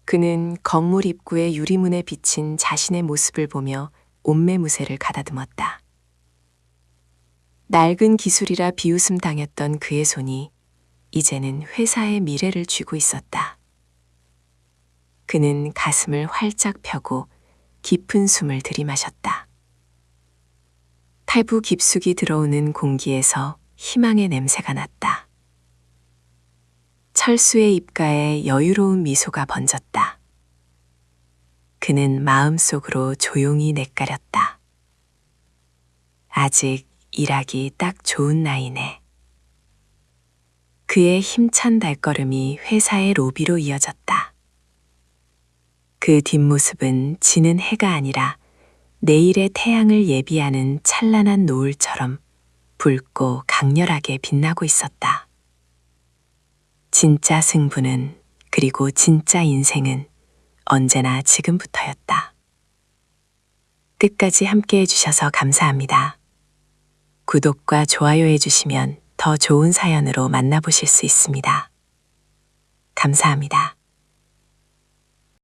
그는 건물 입구의 유리문에 비친 자신의 모습을 보며 옴매무새를 가다듬었다. 낡은 기술이라 비웃음 당했던 그의 손이 이제는 회사의 미래를 쥐고 있었다. 그는 가슴을 활짝 펴고 깊은 숨을 들이마셨다. 탈부 깊숙이 들어오는 공기에서 희망의 냄새가 났다. 철수의 입가에 여유로운 미소가 번졌다. 그는 마음속으로 조용히 내까렸다. 아직 일하기 딱 좋은 나이네. 그의 힘찬 발걸음이 회사의 로비로 이어졌다. 그 뒷모습은 지는 해가 아니라 내일의 태양을 예비하는 찬란한 노을처럼 붉고 강렬하게 빛나고 있었다. 진짜 승부는, 그리고 진짜 인생은 언제나 지금부터였다. 끝까지 함께 해주셔서 감사합니다. 구독과 좋아요 해주시면 더 좋은 사연으로 만나보실 수 있습니다. 감사합니다.